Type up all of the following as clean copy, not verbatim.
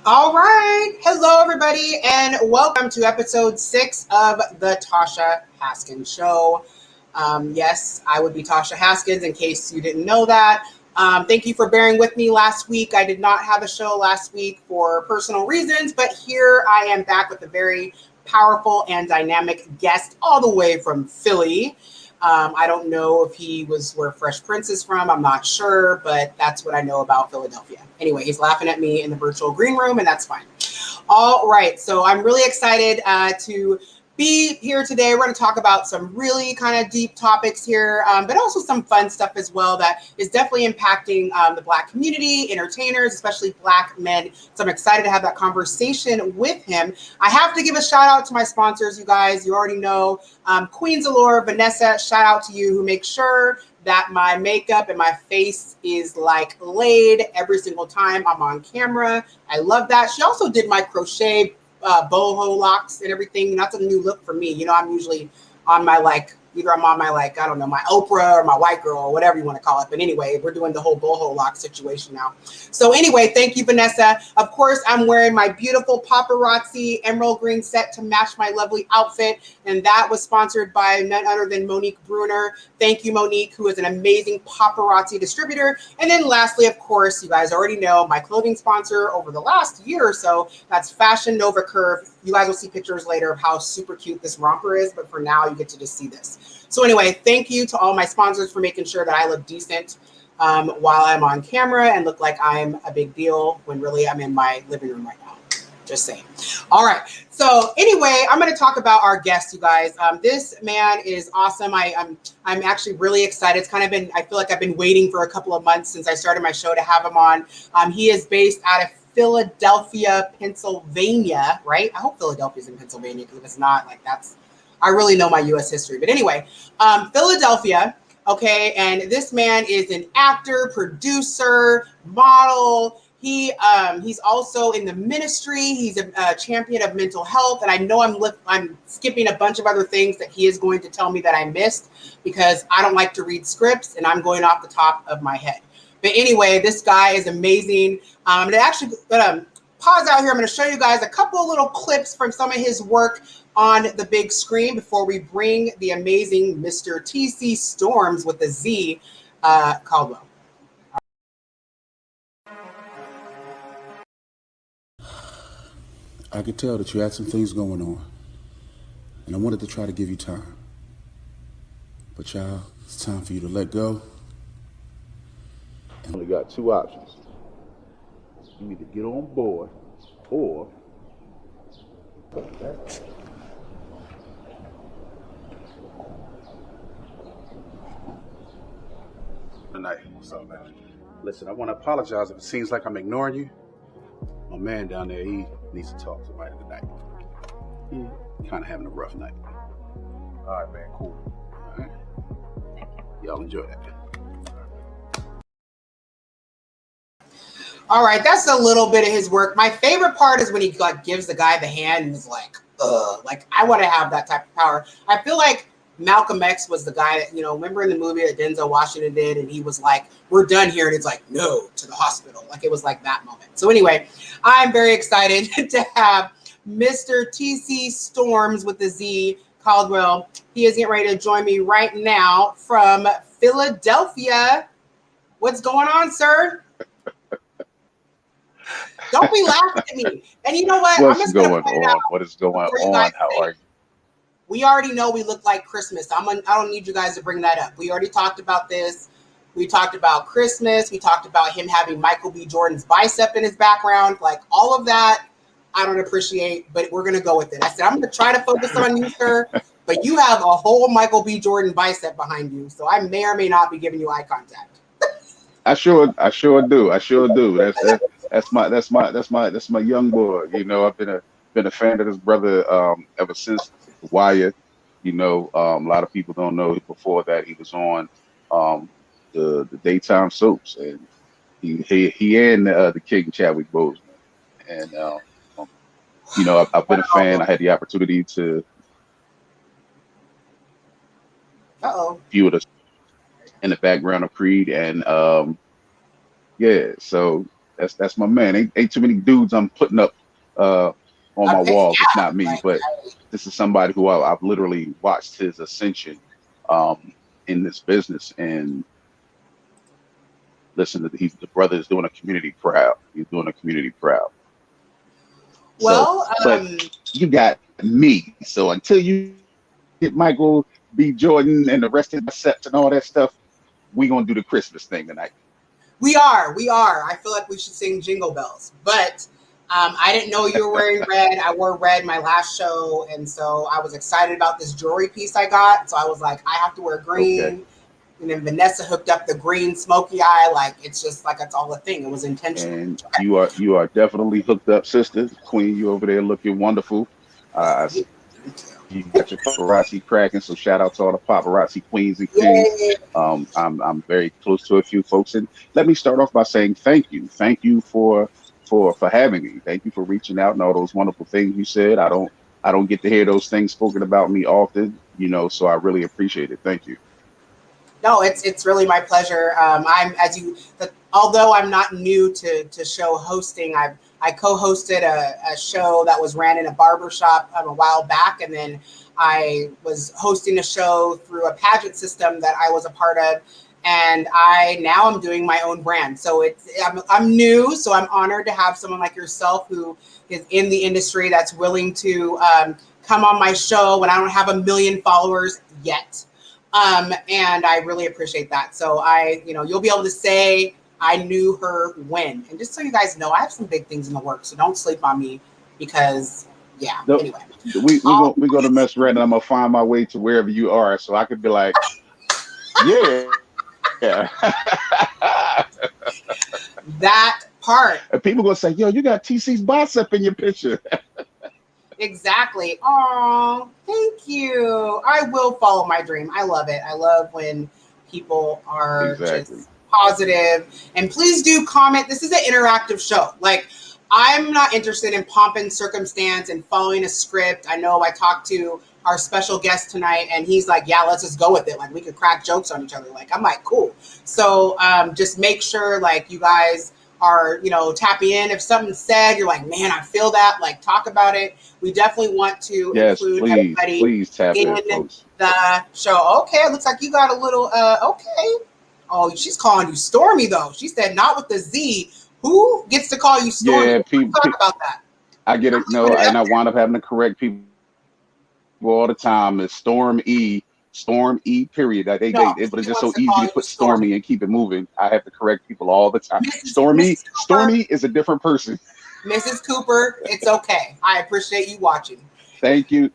All right. Hello, everybody, and welcome to episode 6 of the Tasha Haskins Show. Yes, I would be Tasha Haskins in case you didn't know that. Thank you for bearing with me last week. I did not have a show last week for personal reasons, but here I am back with a very powerful and dynamic guest all the way from Philly. I don't know if he was where Fresh Prince is from. I'm not sure, but that's what I know about Philadelphia. Anyway, he's laughing at me in the virtual green room, and that's fine. All right. So I'm really excited to be here today. We're going to talk about some really kind of deep topics here, but also some fun stuff as well that is definitely impacting the Black community, entertainers, especially Black men. So I'm excited to have that conversation with him. I have to give a shout out to my sponsors, you guys. You already know Queen's Allure, Vanessa, shout out to you, who makes sure that my makeup and my face is like laid every single time I'm on camera. I love that. She also did my crochet boho locks and everything. That's a new look for me. You know, I'm usually on my either I'm on my I don't know, my Oprah or my white girl or whatever you want to call it. But anyway, we're doing the whole boho lock situation now. So anyway, thank you, Vanessa. Of course, I'm wearing my beautiful paparazzi emerald green set to match my lovely outfit. And that was sponsored by none other than Monique Bruner. Thank you, Monique, who is an amazing paparazzi distributor. And then lastly, of course, you guys already know my clothing sponsor over the last year or so. That's Fashion Nova Curve. You guys will see pictures later of how super cute this romper is. But for now, you get to just see this. So anyway, thank you to all my sponsors for making sure that I look decent while I'm on camera and look like I'm a big deal when really I'm in my living room right now. Just saying. All right. So anyway, I'm going to talk about our guest, you guys. This man is awesome. I'm actually really excited. It's kind of been, I feel like I've been waiting for a couple of months since I started my show to have him on. He is based out of Philadelphia, Pennsylvania, right? I hope Philadelphia's in Pennsylvania, because if it's not, I really know my U.S. history. But anyway, Philadelphia, okay, and this man is an actor, producer, model. He's also in the ministry. He's a champion of mental health, and I know I'm skipping a bunch of other things that he is going to tell me that I missed, because I don't like to read scripts, and I'm going off the top of my head. But anyway, this guy is amazing. I'm gonna pause out here. I'm going to show you guys a couple of little clips from some of his work on the big screen before we bring the amazing Mr. T.C. Storms with the Z, Caldwell. I could tell that you had some things going on, and I wanted to try to give you time. But child, it's time for you to let go. You only got two options. You either get on board or Tonight. So, man, listen, I want to apologize if it seems like I'm ignoring you. My man down there, he needs to talk to somebody tonight. He's kind of having a rough night. all right, man, cool. All right? Y'all enjoy that. All right, that's a little bit of his work. My favorite part is when he gives the guy the hand and is like, I want to have that type of power. I feel like Malcolm X was the guy that, remember in the movie that Denzel Washington did, and he was like, we're done here. And it's like, no, to the hospital. Like, it was like that moment. So anyway, I'm very excited to have Mr. T.C. Storms with the Z, Caldwell. He is getting ready to join me right now from Philadelphia. What's going on, sir? Don't be laughing at me. And you know what? What's going on? What is going on? How are you? We already know we look like Christmas. I don't need you guys to bring that up. We already talked about this. We talked about Christmas. We talked about him having Michael B. Jordan's bicep in his background. Like, all of that, I don't appreciate, but we're going to go with it. I said, I'm going to try to focus on you, sir, but you have a whole Michael B. Jordan bicep behind you. So I may or may not be giving you eye contact. I sure do. That's my young boy. I've been a fan of this brother ever since The Wire. A lot of people don't know before that he was on the daytime soaps, and he and the King Chadwick Boseman. And I've been a fan. I had the opportunity to view it in the background of Creed, and so That's my man. Ain't too many dudes I'm putting up on my walls. It's not me, but this is somebody who I've literally watched his ascension in this business. And listen, the brother is doing a community proud. He's doing a community proud. Well, but you got me. So until you get Michael B. Jordan and the rest of the sets and all that stuff, we gonna do the Christmas thing tonight. We are. I feel like we should sing Jingle Bells, but I didn't know you were wearing red. I wore red my last show, and so I was excited about this jewelry piece I got. So I was like, I have to wear green. Okay. And then Vanessa hooked up the green smoky eye. Like, it's just like, it's all a thing. It was intentional. And you are definitely hooked up, sister. Queen, you over there looking wonderful. You got your paparazzi cracking, so shout out to all the paparazzi queens and kings. I'm very close to a few folks, and let me start off by saying thank you for having me. Thank you for reaching out and all those wonderful things you said. I don't get to hear those things spoken about me often, so I really appreciate it. Thank you. No, it's really my pleasure. Although I'm not new to show hosting, I co-hosted a show that was ran in a barbershop a while back, and then I was hosting a show through a pageant system that I was a part of, and now I'm doing my own brand. So I'm new, so I'm honored to have someone like yourself who is in the industry that's willing to come on my show when I don't have 1 million followers yet. And I really appreciate that. So you'll be able to say I knew her when. And just so you guys know, I have some big things in the works, so don't sleep on me because, anyway. We're going to mess around and I'm going to find my way to wherever you are so I could be like, yeah. That part. And people going to say, yo, you got TC's bicep in your picture. Exactly. Oh, thank you. I will follow my dream. I love it. I love when people are just positive. And please do comment. This is an interactive show. Like, I'm not interested in pomp and circumstance and following a script. I know I talked to our special guest tonight and he's like, yeah, let's just go with it. Like, we could crack jokes on each other. Like, I'm like, cool. So just make sure like you guys are, tapping in. If something's said, you're like, man, I feel that, like, talk about it. We definitely want to include everybody tap in the show. Okay, it looks like you got a little, okay. Oh, she's calling you Stormy, though. She said not with the Z. Who gets to call you Stormy? Yeah, people talk about that. I get it. No, and I wound up having to correct people all the time. It's Storm E, period. But it's just so easy to put Stormy and keep it moving. I have to correct people all the time. Stormy is a different person. Mrs. Cooper, it's okay. I appreciate you watching. Thank you.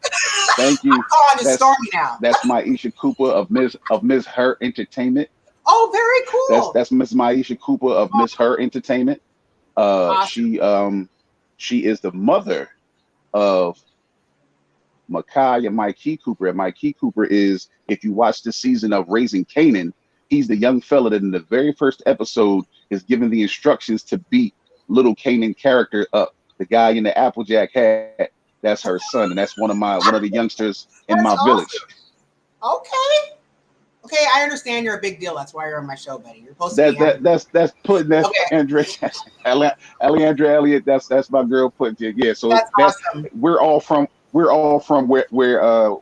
I'm calling you Stormy now. That's Maisha Cooper of Miss Her Entertainment. Oh, very cool. That's Miss Maisha Cooper of Miss Her Entertainment. Awesome. She is the mother of Makai and Mikey Cooper. And Mikey Cooper is, if you watch the season of Raising Canaan, he's the young fella that in the very first episode is given the instructions to beat little Canaan character up. The guy in the Applejack hat, that's her son, and that's one of the youngsters in my village. Okay, I understand you're a big deal. That's why you're on my show, buddy. You're supposed to be. That's putting that Alexandra Elliott. That's my girl putting it. Yeah, so that's awesome. We're all from where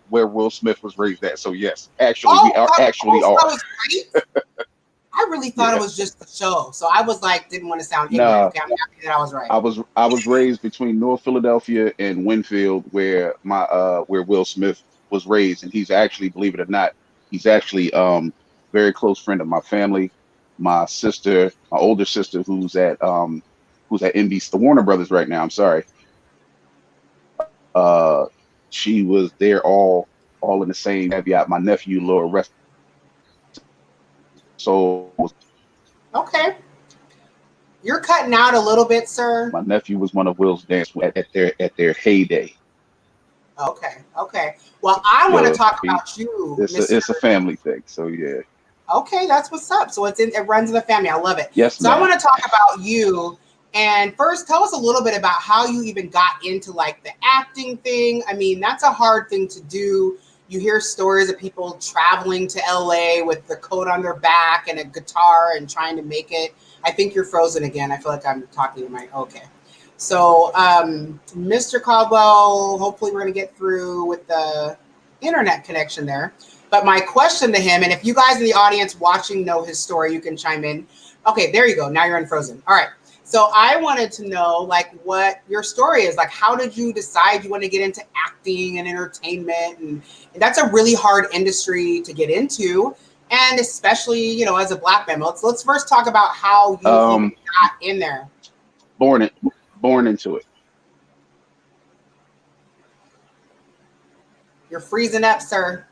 Will Smith was raised at. So yes, actually we are. I really thought it was just the show. So I was like, didn't want to sound ignorant. No, okay, I'm happy that I was right. I was raised between North Philadelphia and Winfield, where Will Smith was raised, and he's actually, believe it or not, he's actually very close friend of my family. My sister, my older sister, who's at NBC, the Warner Brothers right now. I'm sorry. She was there all in the same caveat. My nephew, Lord rest. So okay, you're cutting out a little bit, sir. My nephew was one of Will's dancers at their heyday. Okay. Well, I want to talk about you. It's a family thing, so yeah. Okay, that's what's up. So it runs in the family. I love it. Yes. So I want to talk about you. And first, tell us a little bit about how you even got into like the acting thing. I mean, that's a hard thing to do. you hear stories of people traveling to LA with the coat on their back and a guitar and trying to make it. I think you're frozen again. I feel like I'm talking to my, okay. So, Mr. Caldwell, hopefully we're going to get through with the internet connection there. But my question to him, and if you guys in the audience watching know his story, you can chime in. Okay, there you go. Now you're unfrozen. All right. So I wanted to know, like, what your story is. Like, how did you decide you want to get into acting and entertainment? And that's a really hard industry to get into. And especially, you know, as a Black man. Let's first talk about how you got in there. Born into it. You're freezing up, sir.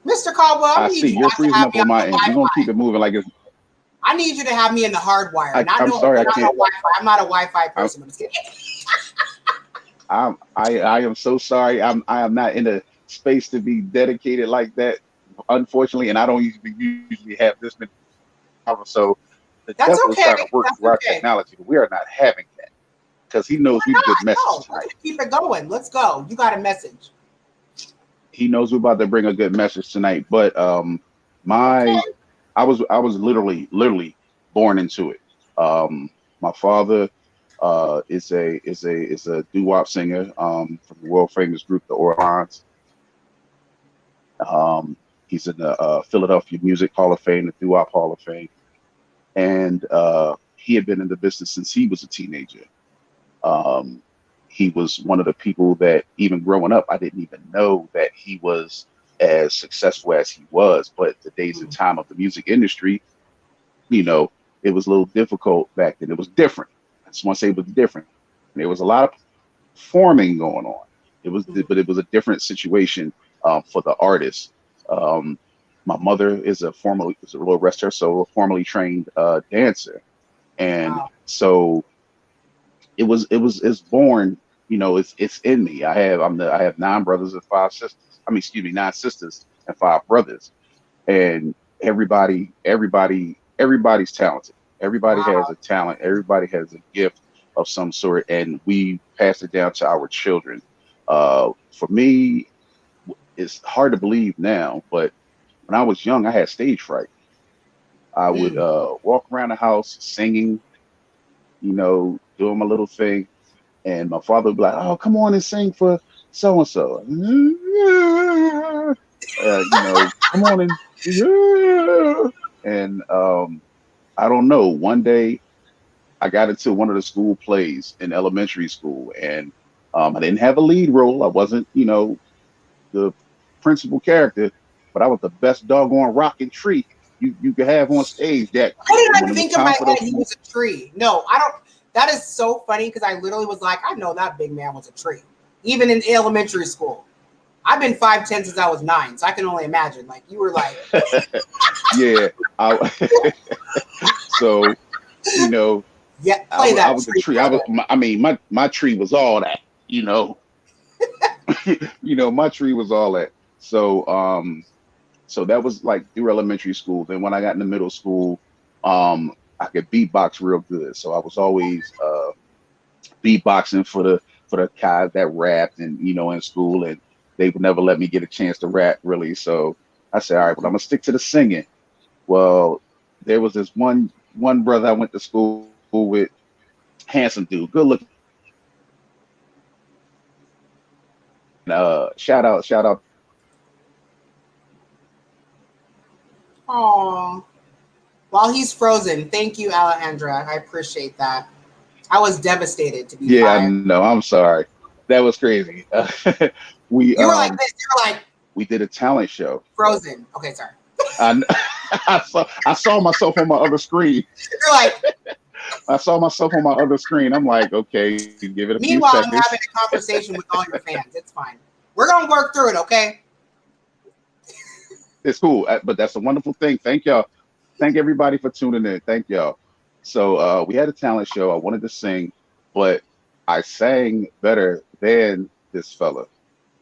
Mr. Caldwell, I see you're freezing up on my end. We're gonna keep it moving like it's. I need you to have me in the hard wire. I'm sorry, I can't. Wi-Fi. I'm not a Wi-Fi person. I'm just kidding. I am so sorry. I am not in a space to be dedicated like that, unfortunately, and I don't usually have this many hours. So the That's devil is okay. trying to work through our technology, but we are not having that because he knows we have a good message tonight. Let's keep it going. Let's go. You got a message. He knows we're about to bring a good message tonight, but I was literally born into it. My father is a doo-wop singer from the world famous group the Ordained. He's in the Philadelphia Music Hall of Fame, the doo-wop Hall of Fame, and he had been in the business since he was a teenager. He was one of the people that, even growing up, I didn't even know that he was as successful as he was. But the days and time of the music industry, you know, it was a little difficult back then. It was different. I just want to say it was different. There was a lot of performing going on. But it was a different situation for the artists. My mother is a little rest her soul, formerly trained dancer, and so it's born. You know, it's in me. I have 9 brothers and 5 sisters. 9 sisters and 5 brothers, and everybody's talented. Everybody has a talent. Everybody has a gift of some sort, and we pass it down to our children. For me, it's hard to believe now, but when I was young, I had stage fright. I would walk around the house singing, you know, doing my little thing. And my father would be like, "Oh, come on and sing for so and so." You know, come on and I don't know. One day, I got into one of the school plays in elementary school, and I didn't have a lead role. I wasn't, you know, the principal character, but I was the best doggone rocking tree you could have on stage. That I didn't think in my head he was a tree. No, I don't. That is so funny because I literally was like, I know that big man was a tree, even in elementary school. I've been 5'10" since I was 9, so I can only imagine. Like you were like, yeah. So, you know, yeah, I was a tree. My tree was all that. You know, you know, my tree was all that. So, so that was like through elementary school. Then when I got into middle school, I could beatbox real good. So I was always beatboxing for the guys that rapped, and you know, in school, and they would never let me get a chance to rap really. So I said, all right, well, I'm gonna stick to the singing. Well, there was this one brother I went to school with, handsome dude, good looking. Shout out. oh. While he's frozen, thank you, Alejandra. I appreciate that. I was devastated to be. Yeah, I know. I'm sorry. That was crazy. You were like this. You were like. We did a talent show. Frozen. Okay, sorry. I saw myself on my other screen. You're like. I saw myself on my other screen. I'm like, okay, give it a few Meanwhile, seconds. I'm having a conversation with all your fans. It's fine. We're gonna work through it, okay? It's cool, but that's a wonderful thing. Thank y'all. Thank everybody for tuning in. Thank y'all. So we had a talent show. I wanted to sing, but I sang better than this fella.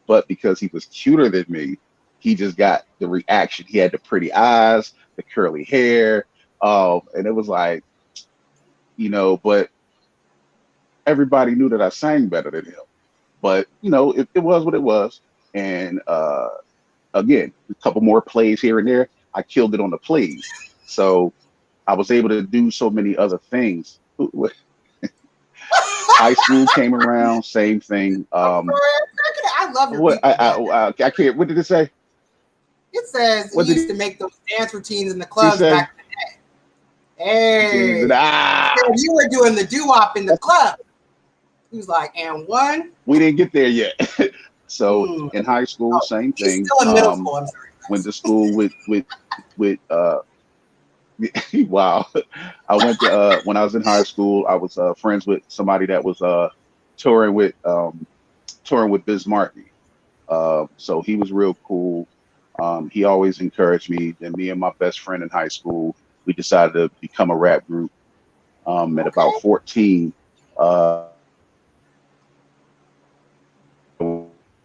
But because he was cuter than me, he just got the reaction. He had the pretty eyes, the curly hair, and it was like, you know, but everybody knew that I sang better than him. but it was what it was. And again, a couple more plays here and there. I killed it on the plays, so I was able to do so many other things. High school came around, same thing. I'm sorry, I love your What people. I can't. What did it say? It says What he did used to make those dance routines in the he clubs say? back in the day. Hey, Ah, you were doing the doo-wop in the club. He was like, and one. we didn't get there yet. So Hmm. in high school, Oh, same he's thing. still in middle school. I'm sorry. Went to school with wow. I went to when I was in high school, I was friends with somebody that was touring with Biz Markie. So he was real cool. He always encouraged me. And me and my best friend in high school, we decided to become a rap group. At Okay. about 14,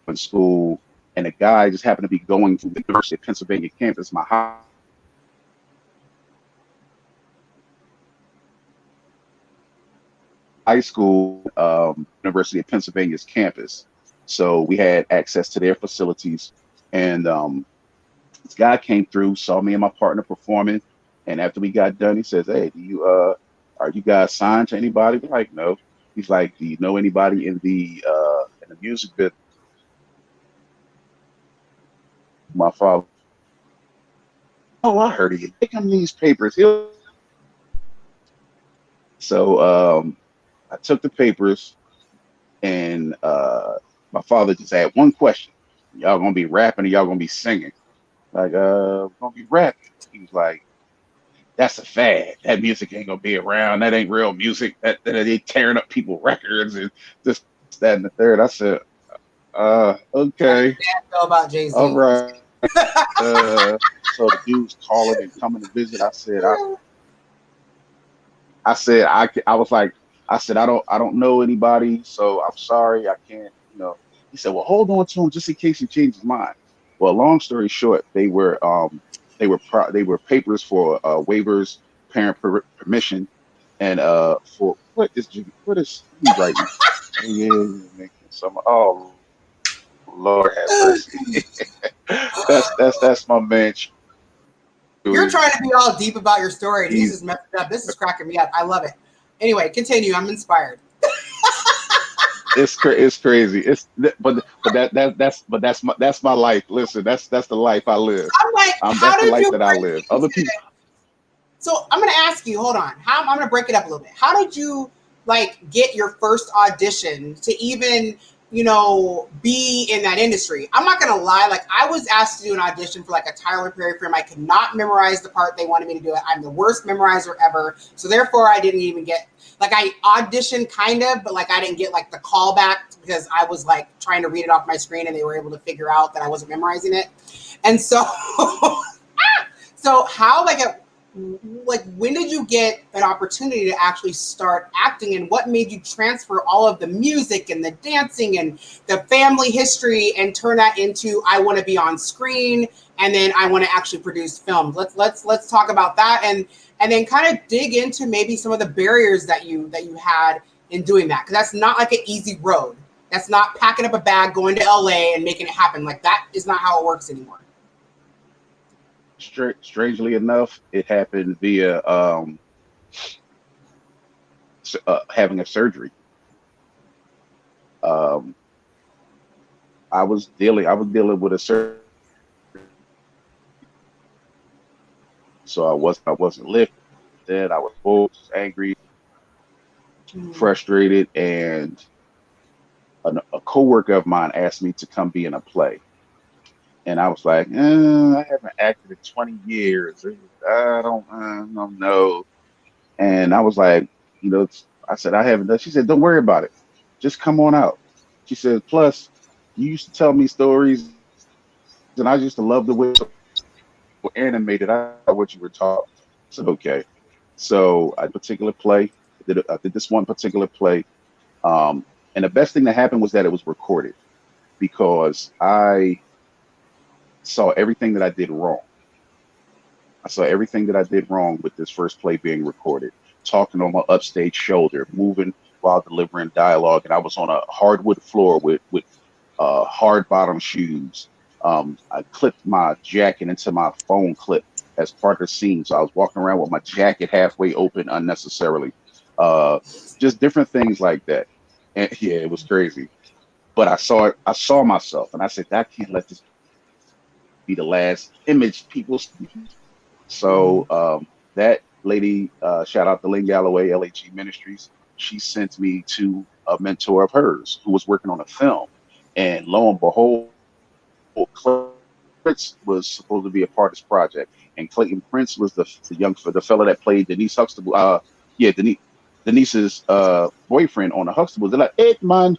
in school, and a guy just happened to be going to the University of Pennsylvania campus, my high school, University of Pennsylvania's campus. So we had access to their facilities, and this guy came through, saw me and my partner performing, and after we got done, he says, "Hey, do you are you guys signed to anybody?" We're like, "No." He's like, "Do you know anybody in the music business?" My father, "Oh, I heard of you. Take him these papers." So I took the papers, and my father just had one question: "Y'all gonna be rapping or y'all gonna be singing?" Like, we're gonna be rapping. He was like, "That's a fad. That music ain't gonna be around. That ain't real music. That they tearing up people's records and this, that, and the third." I said, That's okay, how I feel about all Jay-Z. right." So the dude's calling and coming to visit. I was like, I said, I don't know anybody, so I'm sorry, I can't, He said, well, hold on to him just in case he changes his mind. Well, long story short, they were papers for waivers, permission, and for what is he writing? Yeah, making some. Oh Lord have mercy. That's my man. You're Chewy. trying to be all deep about your story, and he's He's just messed up. This is cracking me up. I love it. Anyway, continue. I'm inspired. it's crazy. That's my life. Listen, that's the life I live. I'm like, That's how the did life you that I break live. Other into people, So I'm gonna ask you, hold on. I'm gonna break it up a little bit. How did you like get your first audition to even, be in that industry? I'm not gonna lie, like I was asked to do an audition for like a Tyler Perry film. I could not memorize the part they wanted me to do it. I'm the worst memorizer ever. So therefore I didn't even get like I auditioned kind of, but like I didn't get like the callback because I was like trying to read it off my screen and they were able to figure out that I wasn't memorizing it. And so so how like when did you get an opportunity to actually start acting, and what made you transfer all of the music and the dancing and the family history and turn that into I want to be on screen and then I want to actually produce films? Let's talk about that and then kind of dig into maybe some of the barriers that you had in doing that, because that's not like an easy road. That's not packing up a bag, going to LA and making it happen. Like that is not how it works anymore. strangely enough, it happened via having a surgery. Um, I was dealing with a surgery, so I wasn't lifted. I was bored, angry, Mm. frustrated, and a coworker of mine asked me to come be in a play. And I was like, I haven't acted in 20 years. I don't know. And I was like, I said, I haven't done. She said, don't worry about it. Just come on out. She said, plus, you used to tell me stories, and I used to love the way you were animated. I know what you were taught. So, okay. So, a particular play, I did this one particular play. And the best thing that happened was that it was recorded because I saw everything that I did wrong. I saw everything that I did wrong with this first play being recorded, talking on my upstage shoulder, moving while delivering dialogue, and I was on a hardwood floor with hard bottom shoes. I clipped my jacket into my phone clip as part of the scene, so I was walking around with my jacket halfway open unnecessarily. Uh, just different things like that. And yeah, it was crazy. But I saw myself, and I said, I can't let this be the last image people see. Mhm. So that lady, shout out to Lynn Galloway, LAG Ministries, she sent me to a mentor of hers who was working on a film. And lo and behold, Prince was supposed to be a part of this project. And Clayton Prince was the fellow that played Denise Huxtable. Yeah, Denise's boyfriend on the Huxtables. They're like, Ed man,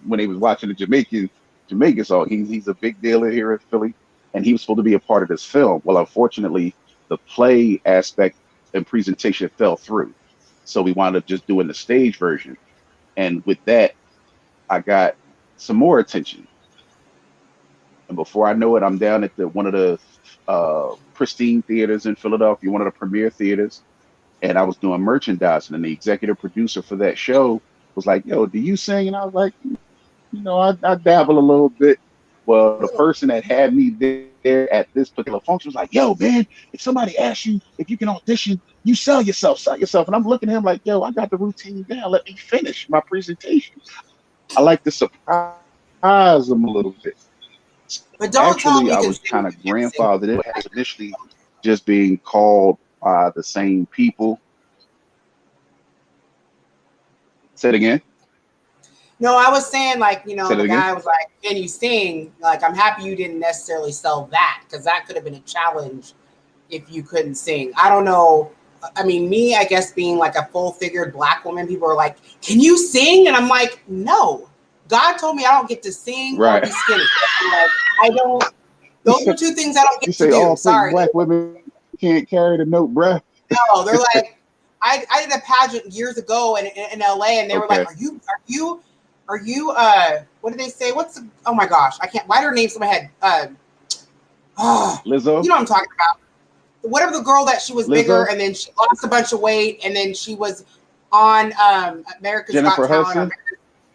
when they was watching the Jamaican song, he's a big deal here in Philly, and he was supposed to be a part of this film. Well, unfortunately, the play aspect and presentation fell through, so we wound up just doing the stage version. And with that, I got some more attention. And before I know it, I'm down at one of the pristine theaters in Philadelphia, one of the premier theaters, and I was doing merchandising. And the executive producer for that show was like, "Yo, do you sing?" And I was like, I dabble a little bit. Well, the person that had me there at this particular function was like, "Yo, man, if somebody asks you if you can audition, you sell yourself." And I'm looking at him like, "Yo, I got the routine down. Let me finish my presentation." I like to surprise them a little bit. But don't tell them Actually, you I can was sing kind if of you can't sing. grandfathered in. I was initially just being called by the same people. Say it again. No, I was saying, like, Say it the again. guy was like, "Can you sing?" Like, I'm happy you didn't necessarily sell that, because that could have been a challenge if you couldn't sing. I don't know. I mean, me, I guess, being like a full-figured Black woman, people are like, "Can you sing?" And I'm like, "No. God told me I don't get to sing or Right. be skinny. Like, I don't. You Those say, are two things I don't you get to say do. all thick Sorry." black women can't carry the note, bruh. No, they're like, I did a pageant years ago in LA, and they were like, Okay. are you what did they say? Oh my gosh, I can't, why did her name in my head? Lizzo? You know what I'm talking about. Whatever, the girl that she was bigger Lizzo? and then she lost a bunch of weight and then she was on America's Got Jennifer Talent. Hudson?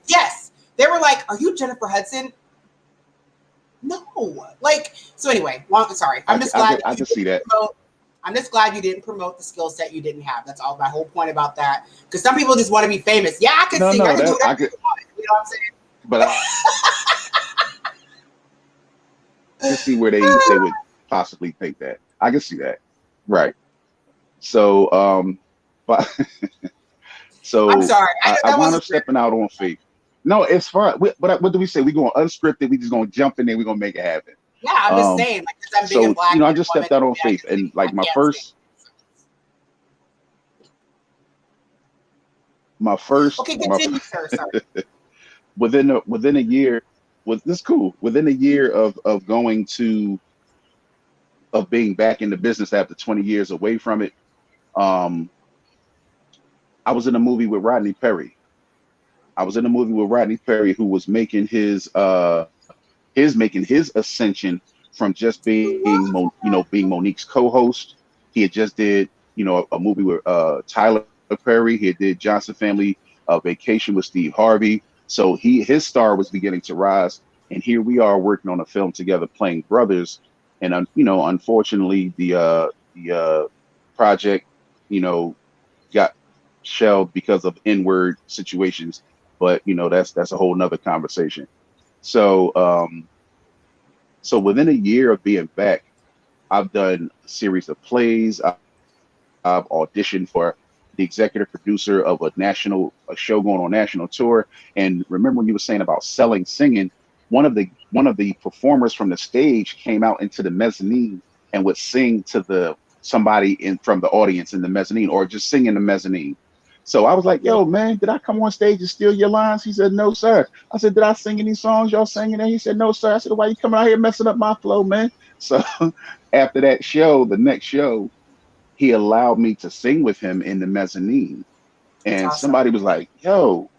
Yes. They were like, "Are you Jennifer Hudson?" No. Like, so anyway, sorry. I, c- I can see that. I'm just glad you didn't promote the skill set you didn't have. That's all my whole point about that. Because some people just want to be famous. Yeah, I can No, sing. I no, can do that I whatever you could, want. You know what I'm saying? but I can see where they would possibly think that. I can see that. Right. So, but I'm so sorry. I know I that wound wasn't up fair. stepping out on faith. No, it's fine. But what do we say? We going unscripted. We just gonna jump in there. We gonna make it happen. Yeah, I'm just Um, saying, like, because I'm big and so black I and a just woman, stepped out on and I faith, can and sing. I like can't sing. my first Okay, my continue, sir. Sorry. within a year was this cool. Within a year of going to of being back in the business after 20 years away from it, um, I was in a movie with Rodney Perry. I was in a movie with Rodney Perry, who was making his ascension from just being being Monique's co-host. He had just did a movie with Tyler Perry. He did Johnson Family Vacation with Steve Harvey. So his star was beginning to rise, and here we are working on a film together, playing brothers. And unfortunately, the project you know got shelved because of N-word situations. But that's a whole nother conversation. So so within a year of being back, I've done a series of plays. I've auditioned for the executive producer of a show going on national tour. And remember when you were saying about selling singing, one of the performers from the stage came out into the mezzanine and would sing to the somebody in from the audience in the mezzanine, or just sing in the mezzanine. So I was like, "Yo, man, did I come on stage and steal your lines?" He said, "No, sir." I said, "Did I sing any songs y'all singing?" And he said, "No, sir." I said, "Why you coming out here messing up my flow, man?" So after that show, the next show, he allowed me to sing with him in the mezzanine. That's And awesome. somebody was like, "Yo,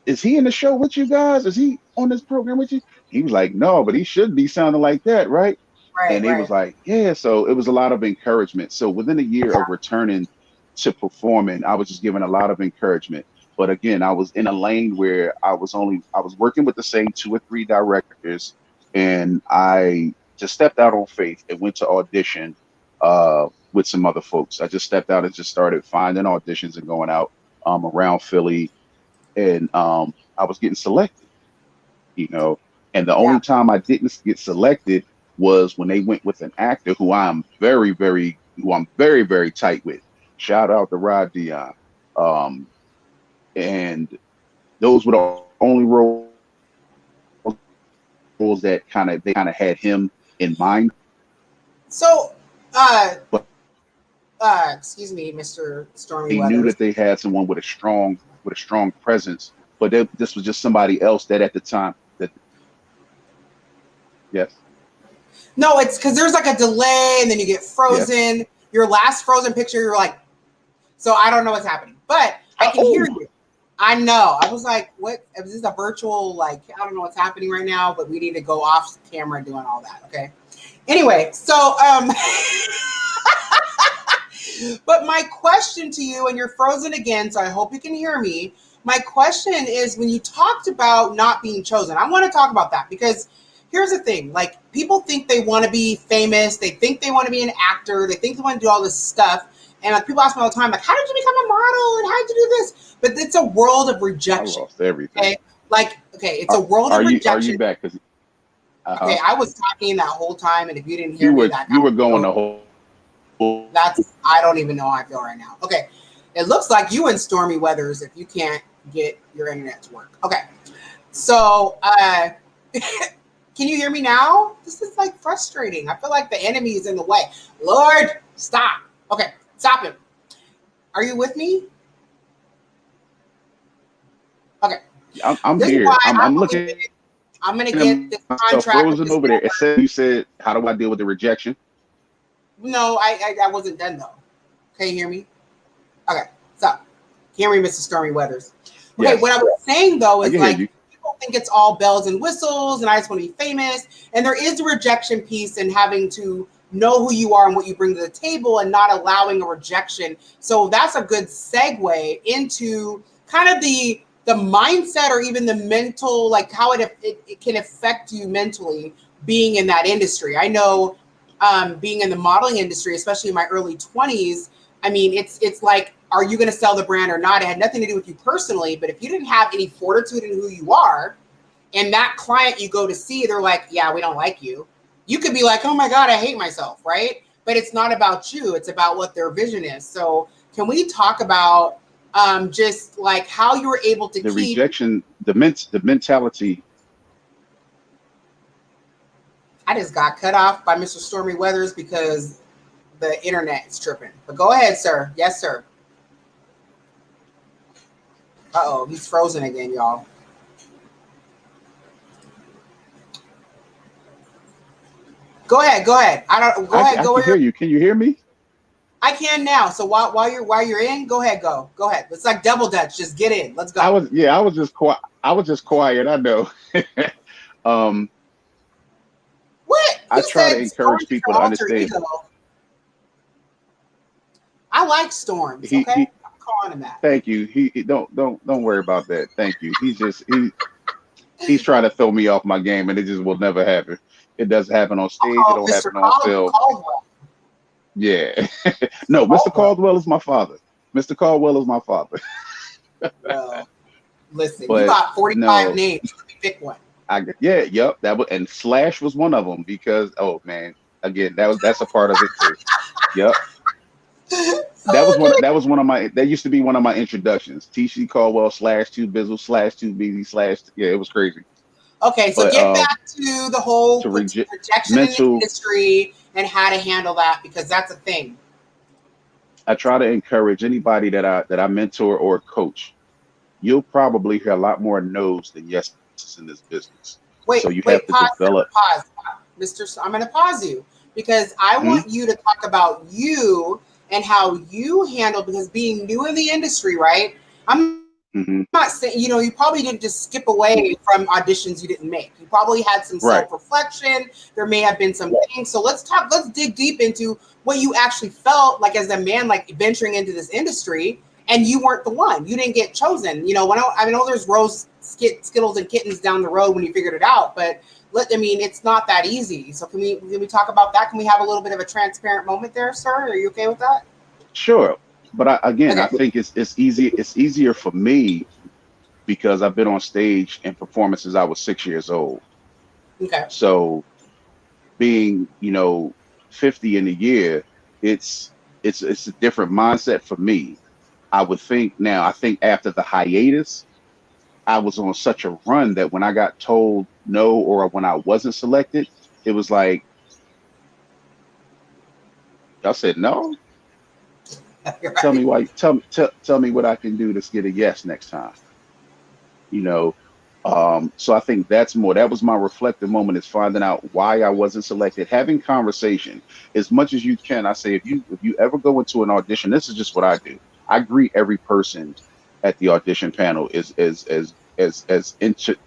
is he in the show with you guys? Is he on this program with you?" He was like, "No, but he should be sounding like that, right?" Right, And he was right. like, "Yeah." So it was a lot of encouragement. So within a year Yeah. of returning to performing, I was just given a lot of encouragement. But again, I was in a lane where I was working with the same 2 or 3 directors, and I just stepped out on faith and went to audition with some other folks. I just stepped out and just started finding auditions and going out around Philly, and I was getting selected, you know. And the Yeah. only time I didn't get selected was when they went with an actor who I'm very, very tight with. Shout out to Rod Dion. And those were the only roles that they kind of had him in mind. So, excuse me, Mr. Stormy They knew Weathers. that they had someone with a strong presence, but this was just somebody else that at the time that yes. No, it's because there's like a delay and then you get frozen. Yes. Your last frozen picture, you're like, so I don't know what's happening, but I can hear you. I know. I was like, what? Is this a virtual, like, I don't know what's happening right now, but we need to go off camera doing all that. Okay. Anyway, so, but my question to you, and you're frozen again, so I hope you can hear me. My question is, when you talked about not being chosen, I want to talk about that because here's the thing. Like, people think they want to be famous. They think they want to be an actor. They think they want to do all this stuff. And like, people ask me all the time, like, how did you become a model? And how did you do this? But it's a world of rejection. I lost everything. Okay? Like, okay, it's a world of rejection. Are you back? Okay, I was talking that whole time, and if you didn't hear me, you were going the whole. I don't even know how I feel right now. Okay, it looks like you in stormy weathers if you can't get your internet to work. Okay, so can you hear me now? This is like frustrating. I feel like the enemy is in the way. Lord, stop. Okay, stop him. Are you with me? Okay. I'm here. I'm looking. I'm going to get this contract. Frozen over there. You said, how do I deal with the rejection? No, I wasn't done though. Can you hear me? Okay, so hear me, Mr. Stormy Weathers. Okay, yes. What I was saying though is like people think it's all bells and whistles and I just want to be famous. And there is a rejection piece in having to know who you are and what you bring to the table and not allowing a rejection. So that's a good segue into kind of the mindset or even the mental, like how it can affect you mentally being in that industry. I know being in the modeling industry, especially in my early 20s, I mean, it's like, are you going to sell the brand or not? It had nothing to do with you personally, but if you didn't have any fortitude in who you are, and that client you go to see, they're like, yeah, we don't like you. You could be like, oh my God, I hate myself, right? But it's not about you. It's about what their vision is. So can we talk about just like how you were able to keep the rejection, the mentality. I just got cut off by Mr. Stormy Weathers because the internet is tripping. But go ahead, sir. Yes, sir. Uh-oh, he's frozen again, y'all. Go ahead. I can hear you. Can you hear me? I can now. So while you're in, go ahead. It's like double dutch. Just get in. Let's go. I was just quiet. I know. What? I try to encourage people to understand. I like storms. Okay, I'm calling him that. Thank you. He don't worry about that. Thank you. He's trying to throw me off my game, and it just will never happen. It doesn't happen on stage. It don't happen on film. Caldwell. Yeah. No, Mr. Caldwell is my father. Mr. Caldwell is my father. Well, listen, you got 45 names. Pick one. And Slash was one of them because man, again, that's a part of it too. Yep. That used to be one of my introductions. TC Caldwell /2 Bizzle /2 BZ it was crazy. Okay, so get back to the whole rejection in the industry and how to handle that, because that's a thing. I try to encourage anybody that I mentor or coach. You'll probably hear a lot more no's than yeses in this business. Wait, have to develop. Pause. I'm going to pause you because I want you to talk about you and how you handle, because being new in the industry, right? I'm not saying, you probably didn't just skip away from auditions you didn't make. You probably had some self-reflection. There may have been some things. So let's dig deep into what you actually felt like as a man, like venturing into this industry, and you weren't the one. You didn't get chosen. You know, when I know there's Skittles and kittens down the road when you figured it out, but I mean, it's not that easy. So can we talk about that? Can we have a little bit of a transparent moment there, sir? Are you okay with that? Sure. But I Okay. think it's easy. It's easier for me because I've been on stage and performing since I was 6 years old. Okay. So being, 50 in a year, it's a different mindset for me. I would think now, I think after the hiatus, I was on such a run that when I got told no or when I wasn't selected, it was like, I said no. You're Tell me right. why. Tell me what I can do to get a yes next time. You know, so I think that was my reflective moment, is finding out why I wasn't selected, having conversation as much as you can. I say, if you ever go into an audition, this is just what I do. I greet every person at the audition panel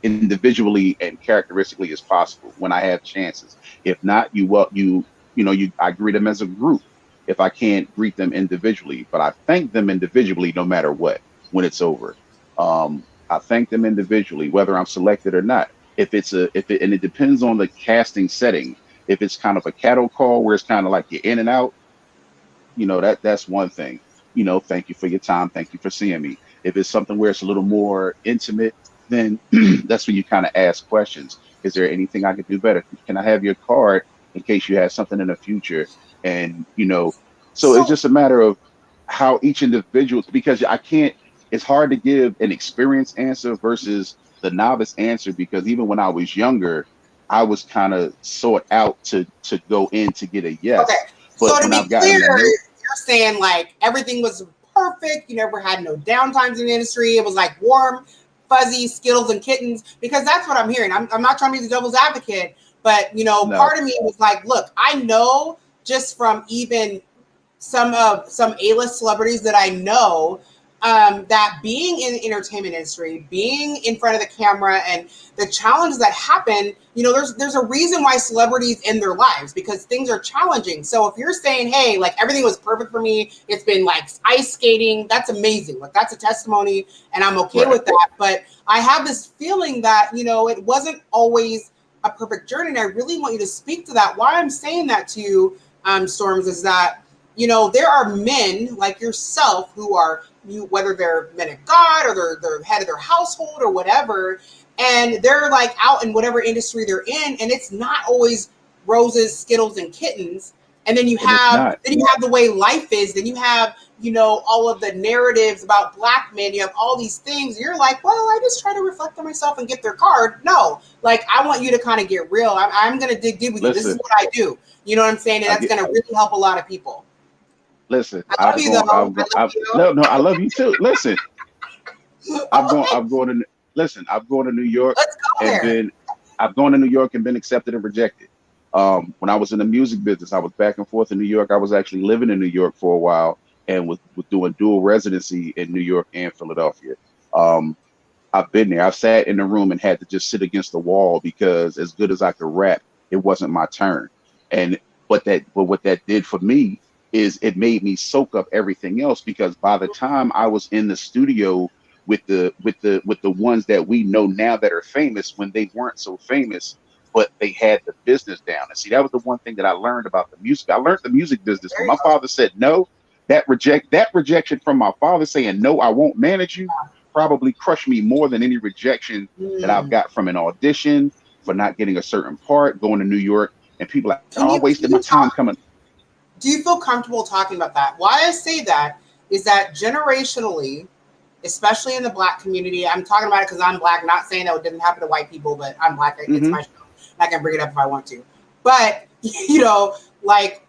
individually and characteristically as possible when I have chances. If not, I greet them as a group if I can't greet them individually, but I thank them individually no matter what when it's over. I thank them individually, whether I'm selected or not. And it depends on the casting setting. If it's kind of a cattle call where it's kind of like you're in and out, that's one thing. Thank you for your time. Thank you for seeing me. If it's something where it's a little more intimate, then that's when you kind of ask questions. Is there anything I could do better? Can I have your card in case you have something in the future? And, so it's So just a matter of how each individual, because it's hard to give an experienced answer versus the novice answer, because even when I was younger, I was kind of sought out to go in to get a okay. yes. So But to when be I've clear, gotten to know, you're saying like everything was perfect. You never had no downtimes in the industry. It was like warm, fuzzy Skittles and kittens, because that's what I'm hearing. I'm not trying to be the devil's advocate, but no, part of me was like, look, I know just from even some A-list celebrities that I know, that being in the entertainment industry, being in front of the camera, and the challenges that happen, there's a reason why celebrities end their lives, because things are challenging. So if you're saying, hey, like everything was perfect for me, it's been like ice skating, that's amazing. Like that's a testimony, and I'm okay right. with that. But I have this feeling that it wasn't always a perfect journey, and I really want you to speak to that. Why I'm saying that to you, Storms, is that there are men like yourself who are whether they're men of God or they're head of their household or whatever, and they're like out in whatever industry they're in, and it's not always roses, Skittles, and kittens. And then you And it's have not. the way life is. Then you have all of the narratives about black men. You have all these things. You're like, well, I just try to reflect on myself and get their card. No, like I want you to kind of get real. I'm going to dig deep with you. This is Listen, what I do. You know what I'm saying? And I that's get. going to really help a lot of people. Listen, I love you though. I love you. No, no, I love you too. Listen, I'm going. Okay, I'm going to. Listen, I'm going to New York let's go and there. been. I've gone to New York and been accepted and rejected. When I was in the music business, I was back and forth in New York. I was actually living in New York for a while and was doing dual residency in New York and Philadelphia. Um, I've been there. I've sat in the room and had to just sit against the wall because as good as I could rap, it wasn't my turn. And but what that did for me is it made me soak up everything else, because by the time I was in the studio with the ones that we know now that are famous, when they weren't so famous, but they had the business down. And see, that was the one thing that I learned about the music. I learned the music business There when you my go. father said no. That rejection from my father saying no, I won't manage you, probably crushed me more than any rejection that I've Hmm. got from an audition for not getting a certain part, going to New York, and people like, Can oh, I you wasted my time talk? coming. Do you feel comfortable talking about that? Why I say that is that generationally, especially in the black community, I'm talking about it because I'm black. Not saying that it didn't happen to white people, but I'm black. It's Hmm. my show. I can bring it up if I want to. But like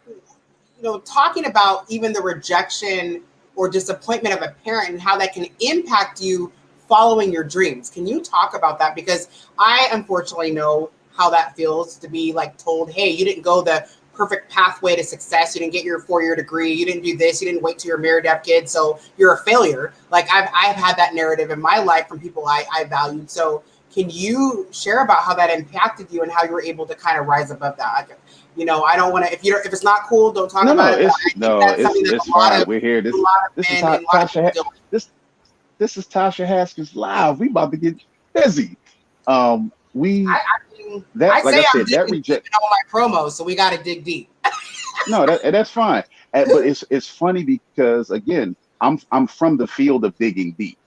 talking about even the rejection or disappointment of a parent and how that can impact you following your dreams. Can you talk about that? Because I unfortunately know how that feels to be like told, hey, you didn't go the perfect pathway to success. You didn't get your 4-year degree. You didn't do this. You didn't wait till you're married to have kids. So you're a failure. Like I've had that narrative in my life from people I valued. So Can you share about how that impacted you and how you were able to kind of rise above that? Like, you know, I don't want to, if it's not cool, don't talk No, about no, it. But I think that's something that it's fine. We're here. a lot of This is men how and a lot of people Tasha. deal with. This this is Tasha Haskins live. We about to get busy. We I mean, I that like I say I'm said, that digging deep reject. in all my promos, so we got to dig deep. No, that's fine. But it's funny because again, I'm from the field of digging deep.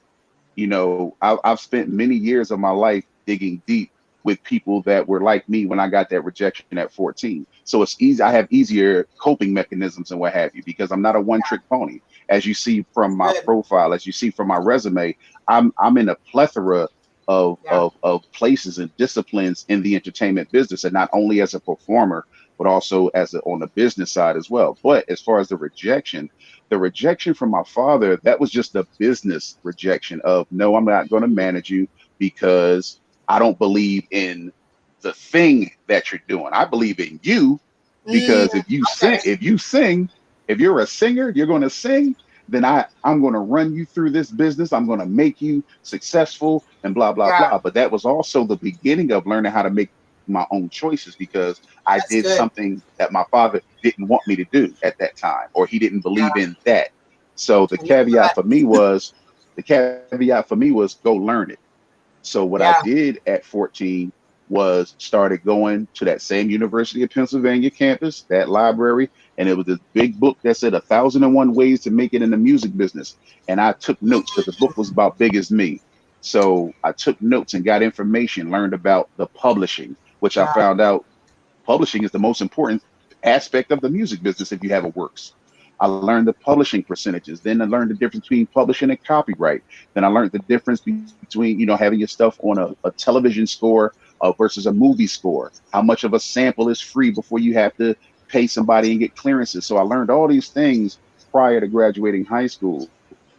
You know, I've spent many years of my life digging deep with people that were like me when I got that rejection at 14. So it's easy. I have easier coping mechanisms and what have you because I'm not a one-trick pony. As you see from That's my good. profile, as you see from my resume, I'm in a plethora Yeah. of places and disciplines in the entertainment business, and not only as a performer, but also on the business side as well. But as far as the rejection from my father, that was just a business rejection of no, I'm not going to manage you because I don't believe in the thing that you're doing. I believe in you Mm, because okay. if you're a singer, you're going to sing, then I'm going to run you through this business. I'm going to make you successful and blah, blah, Yeah, blah. But that was also the beginning of learning how to make my own choices because I that's did good. something that my father didn't want me to do at that time, or he didn't believe Yeah. in that. So And you know that. the caveat for me was go learn it. So what I Yeah. did at 14 was started going to that same University of Pennsylvania campus, that library, and it was this big book that said 1,001 ways to make it in the music business. And I took notes because the book was about big as me. So I took notes and got information, learned about the publishing, which I Yeah. found out publishing is the most important aspect of the music business if you have a works. I learned the publishing percentages. Then I learned the difference between publishing and copyright. Then I learned the difference between, having your stuff on a television score versus a movie score. How much of a sample is free before you have to pay somebody and get clearances. So I learned all these things prior to graduating high school.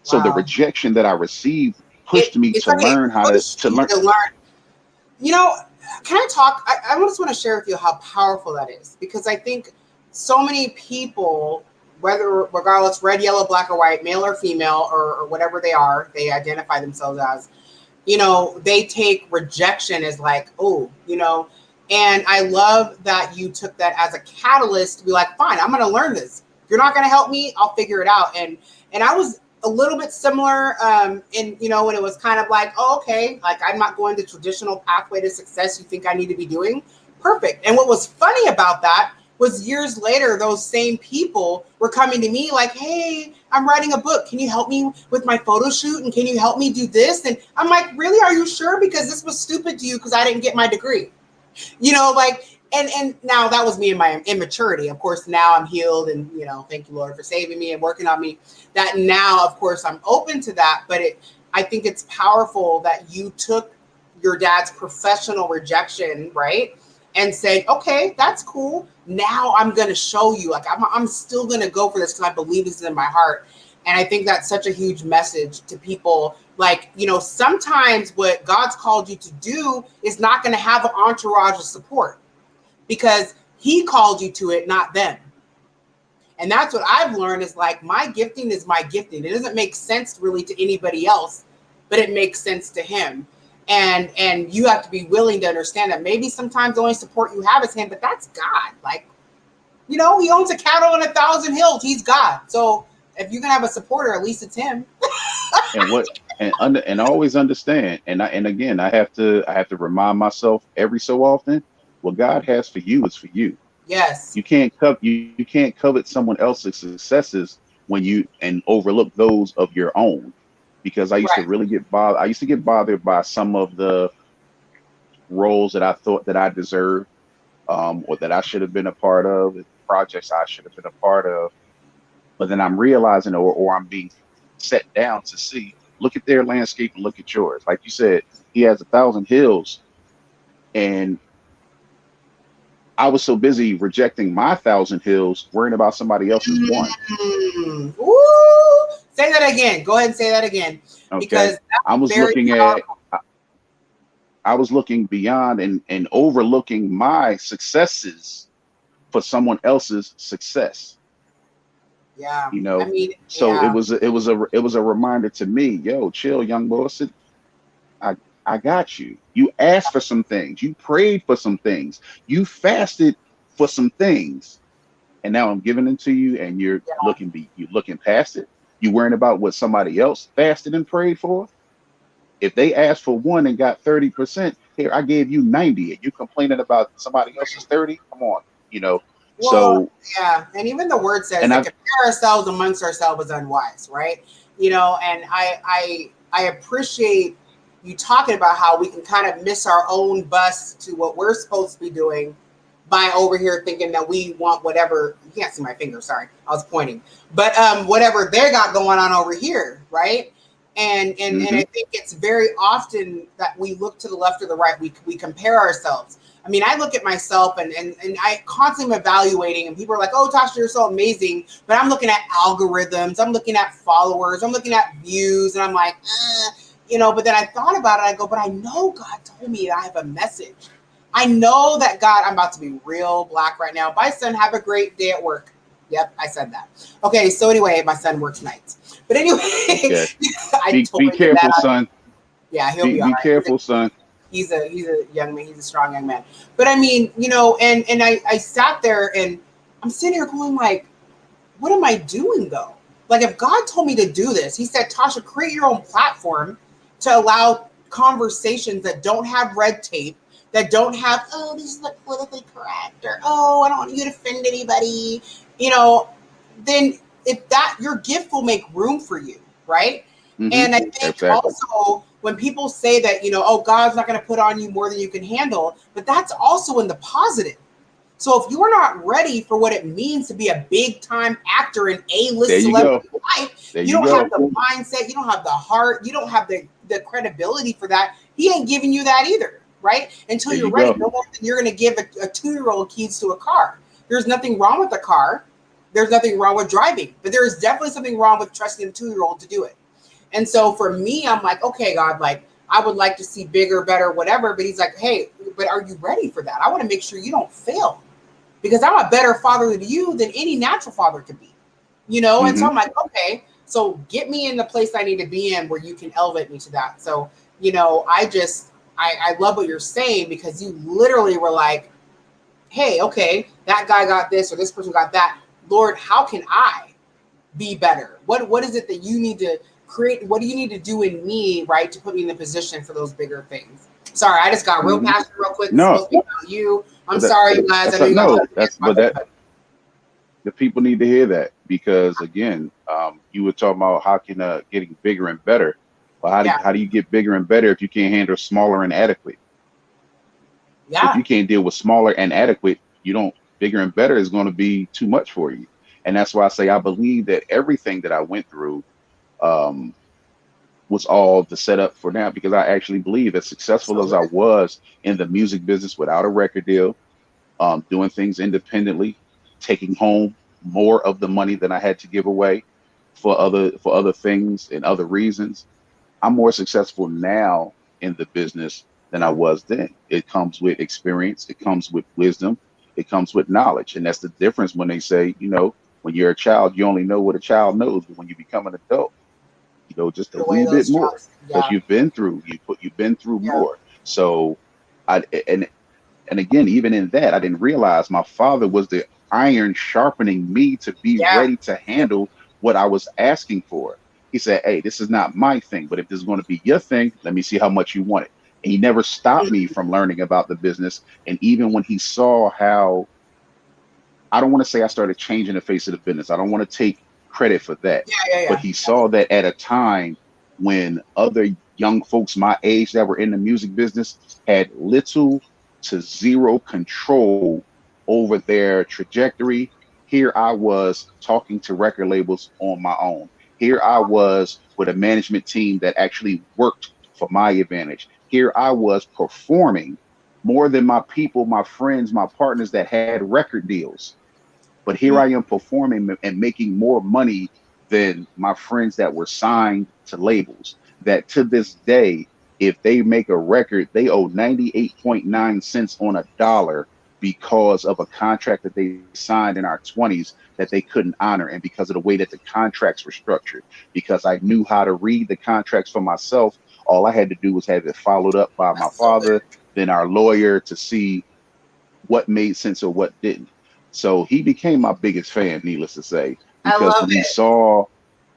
So the Wow. rejection that I received pushed me It's to like it learn how pushed to you learn. to learn. You know, can I talk? I just want to share with you how powerful that is because I think so many people, whether regardless red, yellow, black, or white, male or female, or whatever they are, they identify themselves as, they take rejection as like, oh, and I love that you took that as a catalyst to be like, fine, I'm going to learn this. If you're not going to help me, I'll figure it out. And I was a little bit similar in, when it was kind of like, oh, okay, like I'm not going the traditional pathway to success you think I need to be doing. Perfect. And what was funny about that was years later, those same people were coming to me like, hey, I'm writing a book. Can you help me with my photo shoot? And can you help me do this? And I'm like, really? Are you sure? Because this was stupid to you because I didn't get my degree. Like, and now that was me in my immaturity. Of course, now I'm healed and, thank you, Lord, for saving me and working on me. That now, of course, I'm open to that. But I think it's powerful that you took your dad's professional rejection, right? And said, okay, that's cool. Now I'm going to show you, like, I'm still going to go for this because I believe this is in my heart. And I think that's such a huge message to people. Like, sometimes what God's called you to do is not going to have an entourage of support because he called you to it, not them. And that's what I've learned is like, my gifting is my gifting. It doesn't make sense really to anybody else, but it makes sense to him. And you have to be willing to understand that maybe sometimes the only support you have is him, but that's God. Like, he owns a cattle on 1,000 hills. He's God. So if you can have a supporter, at least it's him. And always understand. And again, I have to remind myself every so often, what God has for you is for you. Yes. You can't covet someone else's successes and overlook those of your own. Because I used to Right. really get bothered. I used to get bothered by some of the roles that I thought that I deserved, or that I should have been a part of, projects I should have been a part of. But then I'm realizing, or I'm being set down to see, look at their landscape and look at yours. Like you said, he has 1,000 hills, and I was so busy rejecting my 1,000 hills, worrying about somebody else's one. Woo! Say that again. Go ahead and say that again. Okay, Because I that's was very looking at, powerful. I was looking beyond and overlooking my successes for someone else's success. Yeah. You I know, mean, so yeah. it was a reminder to me, yo, chill, young boy. I I got you. You asked for some things. You prayed for some things. You fasted for some things. And now I'm giving them to you, and you're looking past it. You worrying about what somebody else fasted and prayed for. If they asked for one and got 30%, here I gave you 90, and you complaining about somebody else's 30. Come on, you know. Well, So, yeah, and even the word says and to I, compare ourselves amongst ourselves is unwise, right? You know, and I appreciate you talking about how we can kind of miss our own bus to what we're supposed to be doing by over here thinking that we want whatever. You can't see my finger, sorry, I was pointing, but whatever they got going on over here, right? And I think it's very often that we look to the left or the right. We compare ourselves. I mean, I look at myself and I constantly am evaluating, and people are like, "Oh, Tasha, you're so amazing," but I'm looking at algorithms, I'm looking at followers, I'm looking at views, and I'm like, you know. But then I thought about it. I go, but I know God told me that I have a message. I know that God. I'm about to be real black right now. Bye, son. Have a great day at work. Yep, I said that. Okay, so anyway, my son works nights. But anyway, okay. I Be totally did careful, that. son. Yeah, he'll be all Be right. careful, son. He's a young man. He's a strong young man. But I mean, you know, and I sat there and I'm sitting here going like, what am I doing though? Like if God told me to do this, he said, Tasha, create your own platform to allow conversations that don't have red tape, that don't have, oh, this is like politically correct, or oh, I don't want you to offend anybody, you know, then if that your gift will make room for you, right? And I think Exactly. also when people say that, you know, oh, God's not going to put on you more than you can handle, but that's also in the positive. So if you're not ready for what it means to be a big time actor in A-list There you celebrity go. life, There you you don't have go. the mindset, you don't have the heart, you don't have the credibility for that. He ain't giving you that either, right? Until There you're you ready. go. No more than you're going to give a 2-year-old keys to a car. There's nothing wrong with the car. There's nothing wrong with driving, but there is definitely something wrong with trusting a 2-year-old to do it. And so for me, I'm like, okay, God, like I would like to see bigger, better, whatever. But he's like, hey, but are you ready for that? I want to make sure you don't fail because I'm a better father to you than any natural father could be, you know? And so I'm like, okay, so get me in the place I need to be in where you can elevate me to that. So, you know, I love what you're saying because you literally were like, hey, okay, that guy got this or this person got that. Lord, how can I be better? What is it that you need to create? What do you need to do in me, right, to put me in the position for those bigger things? Sorry, I just got real passionate real quick. It's No, supposed to be about you. I'm that, sorry, you guys. I that's know you got no. to That's but that the people need to hear that because again, you were talking about how can getting bigger and better. Well, yeah, how do you get bigger and better if you can't handle smaller and adequate? If yeah, you can't deal with smaller and adequate, you don't bigger and better is going to be too much for you. And that's why I say I believe that everything that I went through um, was all the setup for now because I actually believe as successful as I absolutely. was in the music business without a record deal, doing things independently, taking home more of the money than I had to give away for other things and other reasons. I'm more successful now in the business than I was then. It comes with experience, it comes with wisdom, it comes with knowledge. And that's the difference when they say, you know, when you're a child, you only know what a child knows, but when you become an adult, you know, just a The way wee bit those more chops, because yeah, you've been through yeah, more. So I and again, even in that, I didn't realize my father was the iron sharpening me to be yeah. ready to handle what I was asking for. He said, hey, this is not my thing, but if this is going to be your thing, let me see how much you want it. And he never stopped me from learning about the business. And even when he saw how, I don't want to say I started changing the face of the business. I don't want to take credit for that. Yeah, yeah, But yeah. he saw that at a time when other young folks my age that were in the music business had little to zero control over their trajectory. Here I was talking to record labels on my own. Here I was with a management team that actually worked for my advantage. Here I was performing more than my people, my friends, my partners that had record deals. But here I am performing and making more money than my friends that were signed to labels. That to this day, if they make a record, they owe 98.9 cents on a dollar because of a contract that they signed in our 20s that they couldn't honor. And because of the way that the contracts were structured, because I knew how to read the contracts for myself, All I had to do was have it followed up by my That's so good. father, then our lawyer, to see what made sense or what didn't. So he became my biggest fan, needless to say, I because love when he it. saw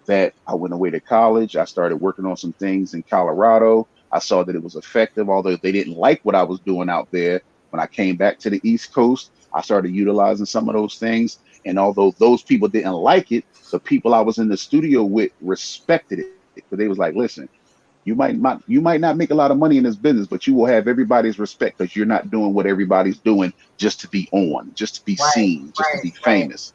that I went away to college, I started working on some things in Colorado. I saw that it was effective, although they didn't like what I was doing out there. When I came back to the East Coast, I started utilizing some of those things. And although those people didn't like it, the people I was in the studio with respected it. Because they was like, listen, you might not make a lot of money in this business, but you will have everybody's respect because you're not doing what everybody's doing just to be on, just to be Right, seen, just to right, be right. famous.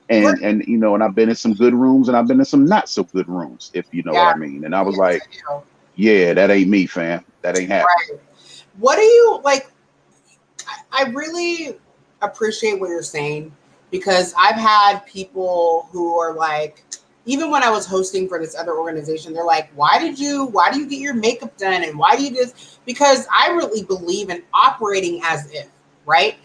And and I've been in some good rooms and I've been in some not so good rooms, if you know what Yeah, I mean. And I was yes, like, I do. yeah, that ain't me, fam. That ain't happening. Right. What do you like? I really appreciate what you're saying because I've had people who are like, even when I was hosting for this other organization, they're like, why do you get your makeup done? And why do you just, because I really believe in operating as if, right?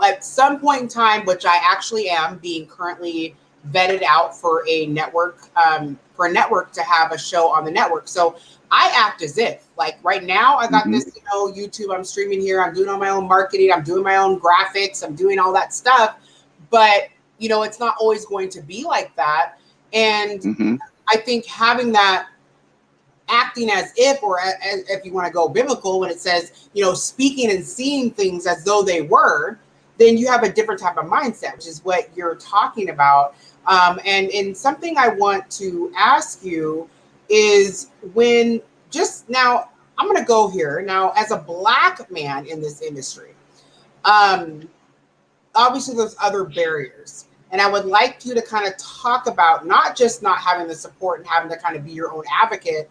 At some point in time, which I actually am being currently vetted out for a network, to have a show on the network. So I act as if, like right now, I got Hmm. this, YouTube, I'm streaming here, I'm doing all my own marketing, I'm doing my own graphics, I'm doing all that stuff. But, it's not always going to be like that. And Hmm. I think having that acting as if, or as, if you want to go biblical, when it says, speaking and seeing things as though they were, then you have a different type of mindset, which is what you're talking about. And something I want to ask you is when just now, I'm going to go here now as a Black man in this industry. Um, Obviously there's other barriers. And I would like you to kind of talk about not just not having the support and having to kind of be your own advocate,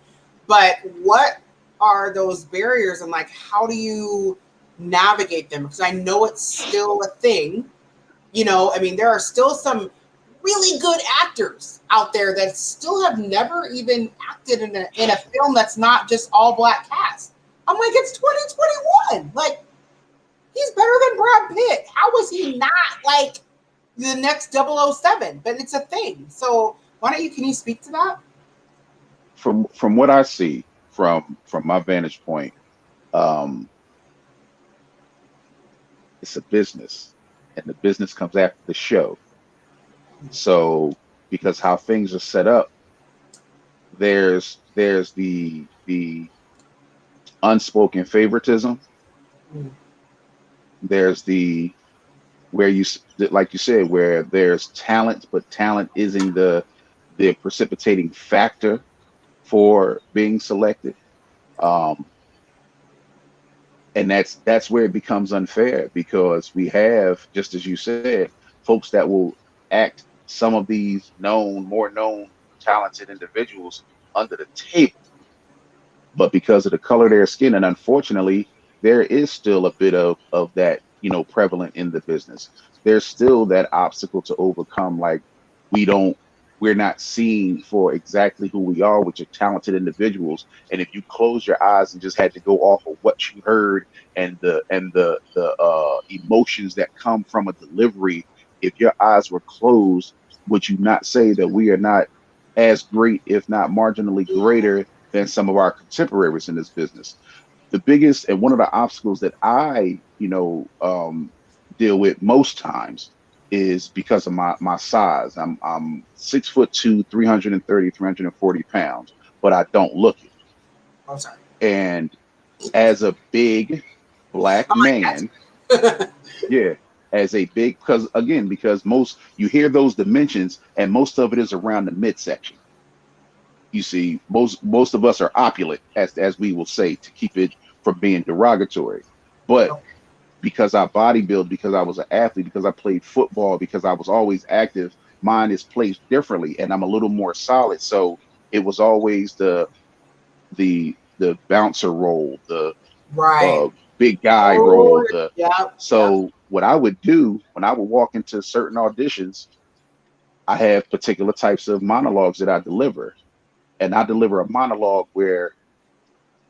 but what are those barriers and like how do you navigate them? Because I know it's still a thing. I mean, there are still some really good actors out there that still have never even acted in a film that's not just all Black cast. I'm like, it's 2021. Like, he's better than Brad Pitt. How was he not like the next 007? But it's a thing. So can you speak to that? From what I see from my vantage point, um, it's a business, and the business comes after the show. So because how things are set up, there's the unspoken favoritism. Mm. There's the where you like you said, where there's talent, but talent isn't the precipitating factor for being selected. Um, and that's where it becomes unfair because we have, just as you said, folks that will act some of these more known, talented individuals under the table, but because of the color of their skin, and unfortunately, there is still a bit of that, prevalent in the business. There's still that obstacle to overcome. Like we don't, we're not seen for exactly who we are, which are talented individuals. And if you close your eyes and just had to go off of what you heard and the emotions that come from a delivery, if your eyes were closed, would you not say that we are not as great, if not marginally greater, than some of our contemporaries in this business? The biggest and one of the obstacles that I, deal with most times is because of my size. I'm 6'2", 330, 340 pounds, but I don't look it. Oh, sorry. And as a big Black I'm man, like, that's yeah, as a big, because most you hear those dimensions and most of it is around the midsection. You see, most of us are opulent, as we will say, to keep it from being derogatory. But okay. because I bodybuild, because I was an athlete, because I played football, because I was always active, mine is placed differently, and I'm a little more solid. So it was always the bouncer role, the Right. big guy Oh, role. The yeah, yeah. So what I would do when I would walk into certain auditions, I have particular types of monologues that I deliver, and I deliver a monologue where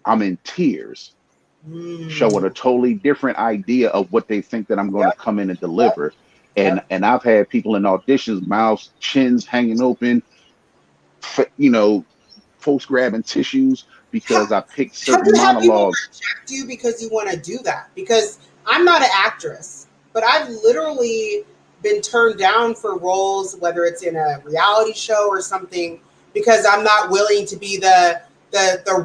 I'm in tears, showing a Mm. totally different idea of what they think that I'm going to Yep, come in and yep, deliver. And yep. and I've had people in auditions, mouths, chins hanging open, you know, folks grabbing tissues because I picked Have certain you had people monologues. reject you because you want to do that? Because I'm not an actress, but I've literally been turned down for roles, whether it's in a reality show or something, because I'm not willing to be the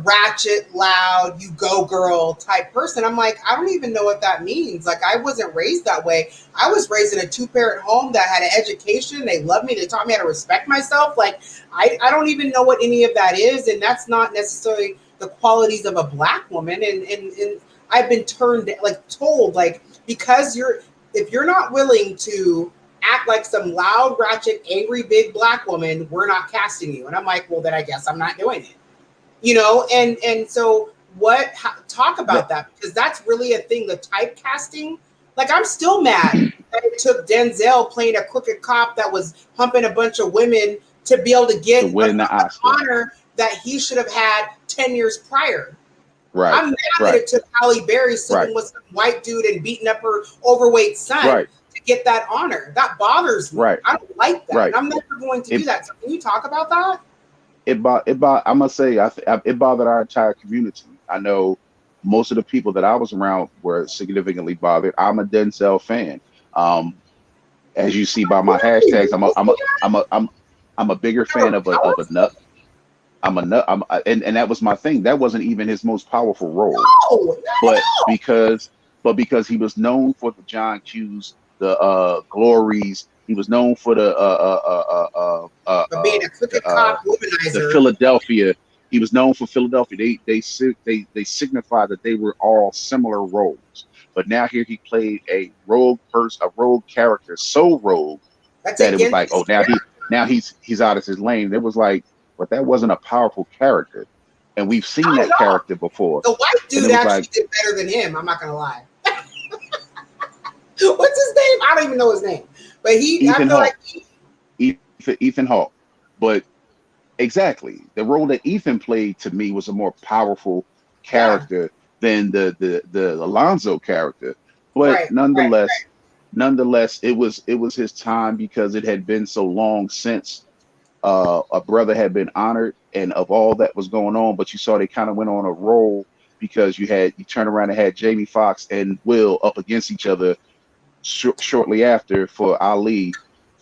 ratchet, loud, you go girl type person. I'm like, I don't even know what that means. Like, I wasn't raised that way. I was raised in a 2-parent home that had an education. They loved me. They taught me how to respect myself. Like, I don't even know what any of that is. And that's not necessarily the qualities of a Black woman. And I've been told, like, because if you're not willing to act like some loud, ratchet, angry, big Black woman, we're not casting you. And I'm like, well, then I guess I'm not doing it. And so talk about that, because that's really a thing, the typecasting. Like, I'm still mad that it took Denzel playing a crooked cop that was humping a bunch of women to be able to get To win the Oscar. honor that he should have had 10 years prior. Right. I'm mad that it took Halle Berry sleeping with some white dude and beating up her overweight son to get that honor. That bothers me. I don't like that. And I'm never going to do that. So can you talk about that? I must say, it bothered our entire community. I know most of the people that I was around were significantly bothered. I'm a Denzel fan. As you see by my hashtags, I'm a bigger fan of a nut. I'm a nut. And that was my thing. That wasn't even his most powerful role, but because he was known for the John Q's, the Glories. He was known for the being a crooked cop womanizer. The Philadelphia. He was known for Philadelphia. They signified that they were all similar roles. But now here he played a rogue character, so rogue that it was like, oh, now he's out of his lane. It was like, but that wasn't a powerful character, and we've seen that character before. The white dude actually did better than him. I'm not gonna lie. What's his name? I don't even know his name. But Ethan Hawke. But exactly, the role that Ethan played to me was a more powerful character than the Alonzo character. But nonetheless, it was his time, because it had been so long since a brother had been honored, and of all that was going on. But you saw they kind of went on a roll, because you turned around and had Jamie Foxx and Will up against each other shortly after for Ali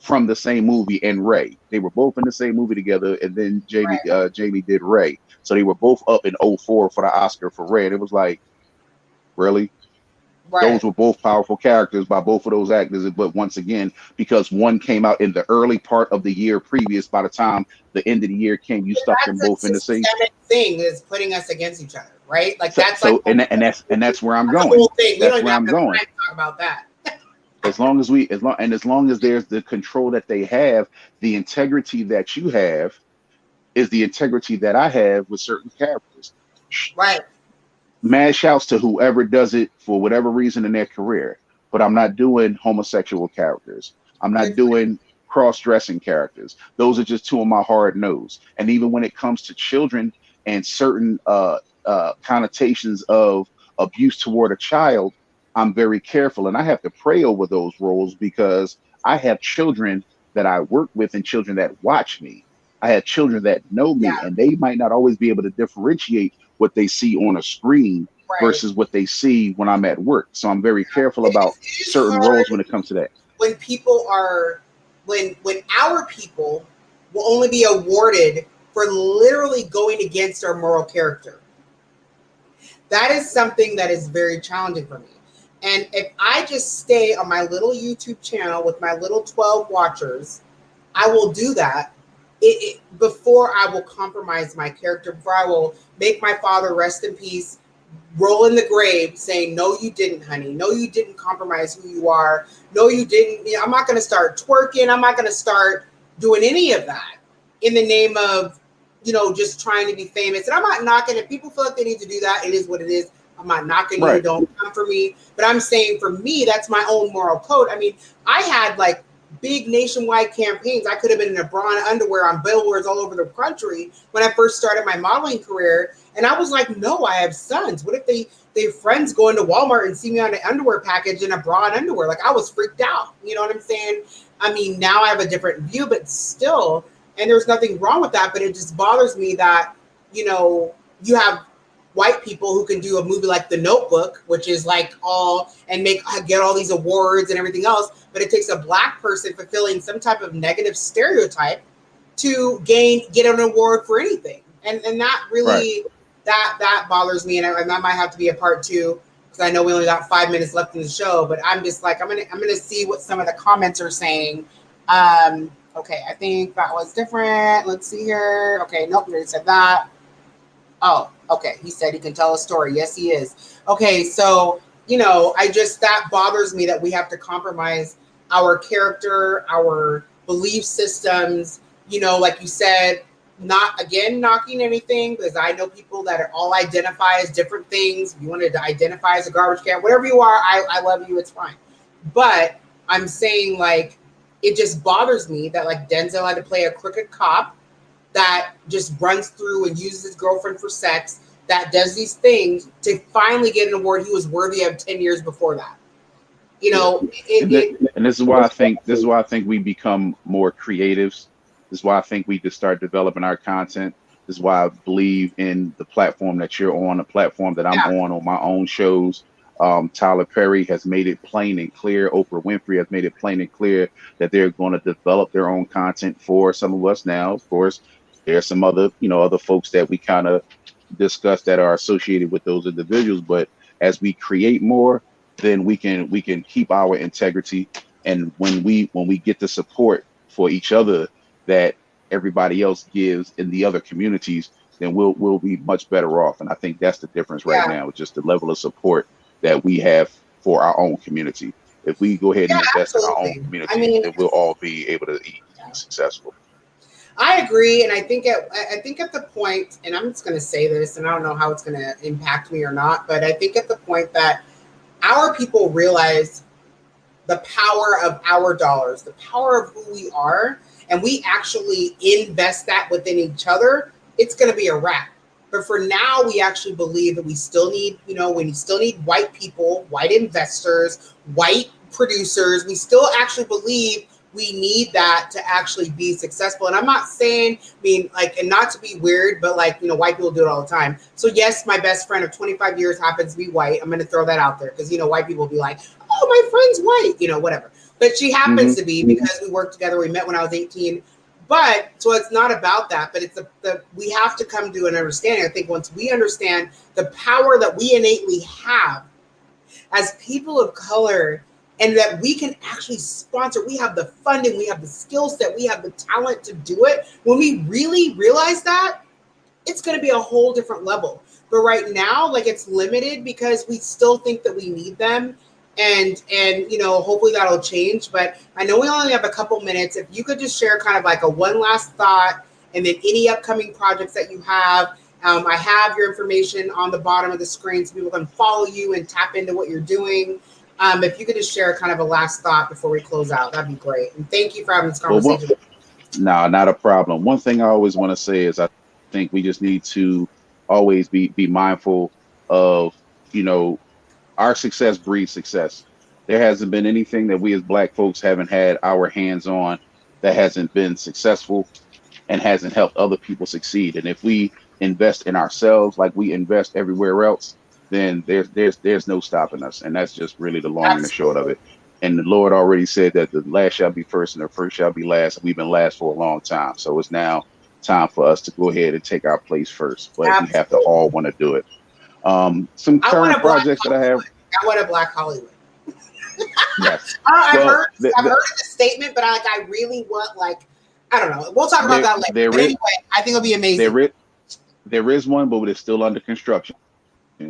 from the same movie, and Ray. They were both in the same movie together, and then Jamie did Ray. So they were both up in 2004 for the Oscar for Ray. And it was like, really? Those were both powerful characters by both of those actors. But once again, because one came out in the early part of the year previous, by the time the end of the year came, you stuck them both in the same thing, is putting us against each other, right? Like, that's where I'm going. That's where I'm going. Talk about that. As long as there's the control that they have, the integrity that you have is the integrity that I have with certain characters. Right. Mad shouts to whoever does it for whatever reason in their career, but I'm not doing homosexual characters. I'm not doing cross-dressing characters. Those are just two of my hard nose. And even when it comes to children and certain connotations of abuse toward a child, I'm very careful, and I have to pray over those roles, because I have children that I work with and children that watch me. I have children that know me, and they might not always be able to differentiate what they see on a screen versus what they see when I'm at work. So I'm very careful about certain roles when it comes to that. When people are, when our people will only be awarded for literally going against our moral character. That is something that is very challenging for me. And if I just stay on my little YouTube channel with my little 12 watchers, I will do that before I will compromise my character, before I will make my father rest in peace, roll in the grave saying, no, you didn't, honey. No, you didn't compromise who you are. No, you didn't. You know, I'm not going to start twerking. I'm not going to start doing any of that in the name of, just trying to be famous. And I'm not knocking it. People feel like they need to do that. It is what it is. I'm not knocking you. Don't come for me. But I'm saying, for me, that's my own moral code. I mean, I had like big nationwide campaigns. I could have been in a bra and underwear on billboards all over the country when I first started my modeling career. And I was like, no, I have sons. What if they have friends going to Walmart and see me on an underwear package in a bra and underwear? Like, I was freaked out. You know what I'm saying? I mean, now I have a different view, but still, and there's nothing wrong with that. But it just bothers me that, you have white people who can do a movie like The Notebook, which is like all and get all these awards and everything else, but it takes a black person fulfilling some type of negative stereotype to get an award for anything, and that really that bothers me, and that might have to be a part two, because I know we only got 5 minutes left in the show, but I'm just like I'm gonna see what some of the comments are saying. Okay, I think that was different. Let's see here. Okay, nope, we already said that. Oh, okay. He said he can tell a story. Yes, he is. Okay, so, that bothers me that we have to compromise our character, our belief systems, like you said, not, again, knocking anything, because I know people that are all identify as different things. If you wanted to identify as a garbage can, whatever you are, I love you. It's fine. But I'm saying, like, it just bothers me that, like, Denzel had to play a crooked cop that just runs through and uses his girlfriend for sex, that does these things to finally get an award he was worthy of 10 years before that. And this is why I think we become more creatives. This is why I think we just start developing our content. This is why I believe in the platform that you're on, the platform that I'm on my own shows. Tyler Perry has made it plain and clear. Oprah Winfrey has made it plain and clear that they're going to develop their own content for some of us now. Of course, there's some other folks that we kind of discuss that are associated with those individuals. But as we create more, then we can keep our integrity. And when we get the support for each other that everybody else gives in the other communities, then we'll be much better off. And I think that's the difference right now, just the level of support that we have for our own community. If we go ahead and invest in our own community, then we'll all be able to be successful. I agree, and I think at the point, and I'm just going to say this, and I don't know how it's going to impact me or not, but I think at the point that our people realize the power of our dollars, the power of who we are, and we actually invest that within each other, it's going to be a wrap. But for now, we actually believe that we still need, we still need white people, white investors, white producers. We still actually believe we need that to actually be successful. And I'm not saying, and not to be weird, but white people do it all the time. So yes, my best friend of 25 years happens to be white. I'm going to throw that out there because, white people will be like, oh, my friend's white, whatever. But she happens to be, because we worked together. We met when I was 18. But so it's not about that, but it's we have to come to an understanding. I think once we understand the power that we innately have as people of color, and that we can actually sponsor, we have the funding, we have the skill set, we have the talent to do it. When we really realize that, it's going to be a whole different level. But right now, it's limited because we still think that we need them. And hopefully that'll change. But I know we only have a couple minutes. If you could just share kind of like a one last thought, and then any upcoming projects that you have. I have your information on the bottom of the screen so people can follow you and tap into what you're doing. If you could just share kind of a last thought before we close out, that'd be great. And thank you for having this conversation. No, not a problem. One thing I always want to say is I think we just need to always be mindful of, our success breeds success. There hasn't been anything that we as Black folks haven't had our hands on that hasn't been successful and hasn't helped other people succeed. And if we invest in ourselves like we invest everywhere else, then there's no stopping us. And that's just really the long and the short of it. And the Lord already said that the last shall be first and the first shall be last. We've been last for a long time. So it's now time for us to go ahead and take our place first. But we have to all want to do it. Some current projects that I have. I want a Black Hollywood. Yes. I've heard of the statement, but I really want, I don't know. We'll talk about that later. But anyway, I think it'll be amazing. There is one, but it's still under construction.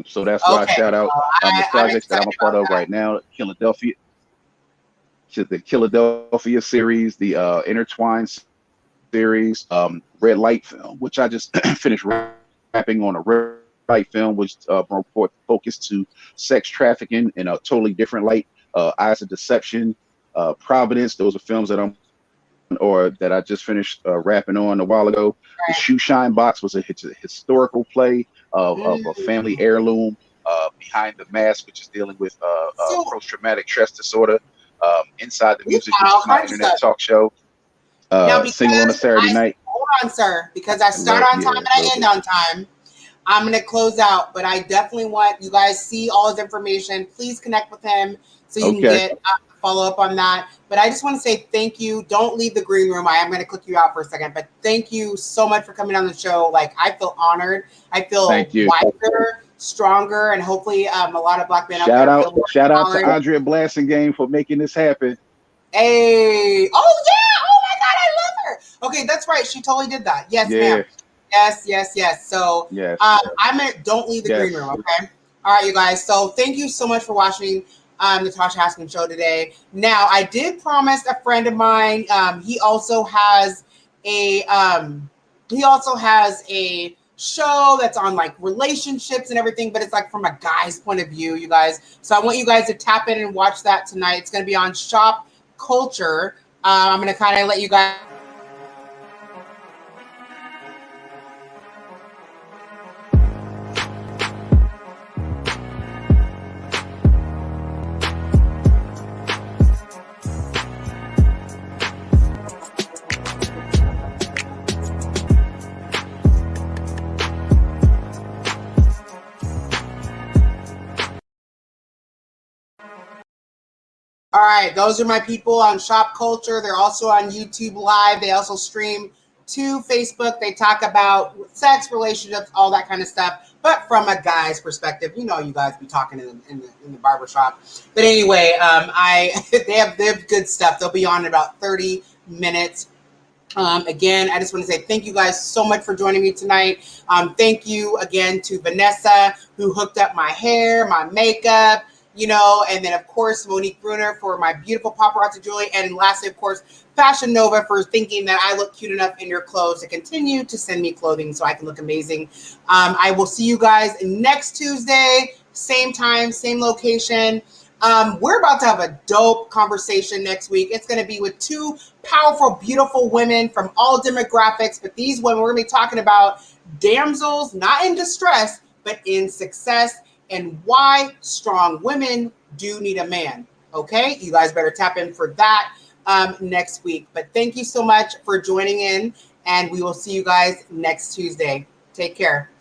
So that's why I shout out the projects that I'm a part of right now. Philadelphia, the Philadelphia series, the Intertwined series, Red Light film, which I just finished wrapping on a Red Light film, which focused to sex trafficking in a totally different light. Eyes of Deception, Providence. Those are films that I just finished wrapping on a while ago. The Shoe Shine Box was a historical play of a family heirloom, Behind the Mask, which is dealing with post-traumatic stress disorder. Inside the Music, which is my internet talk show. Single on a Saturday night. Hold on, sir, because I start on time and I end on time. I'm going to close out, but I definitely want you guys see all his information. Please connect with him so you can get follow up on that. But I just want to say thank you. Don't leave the green room. I am going to click you out for a second, but thank you so much for coming on the show. Like, I feel honored. I feel wiser, stronger, and hopefully a lot of Black men out there feel more Shout out to empowered. Andrea Blasingame for making this happen. Hey, oh yeah, oh my God, I love her. Okay, that's right. She totally did that. Yes, ma'am. Yes. So don't leave the green room, okay? All right, you guys. So thank you so much for watching the Tasha Haskins show today. Now, I did promise a friend of mine, he also has a show that's on like relationships and everything, but it's like from a guy's point of view, you guys. So I want you guys to tap in and watch that tonight. It's going to be on Shop Culture. I'm going to kind of let you guys. All right, those are my people on Shop Culture. They're also on YouTube Live. They also stream to Facebook. They talk about sex, relationships, all that kind of stuff, but from a guy's perspective. You know, you guys be talking in the barbershop. But anyway, they have good stuff. They'll be on in about 30 minutes. Again, I just want to say thank you guys so much for joining me tonight. Thank you again to Vanessa, who hooked up my hair, my makeup, you know, and then of course Monique Bruner for my beautiful paparazzi jewelry, and lastly, of course, Fashion Nova for thinking that I look cute enough in your clothes to continue to send me clothing so I can look amazing. I will see you guys next Tuesday, same time, same location. We're about to have a dope conversation next week. It's going to be with two powerful, beautiful women from all demographics, but these women, we're going to be talking about damsels, not in distress, but in success, and why strong women do need a man. Okay, you guys better tap in for that next week. But thank you so much for joining in, and we will see you guys next Tuesday. Take care.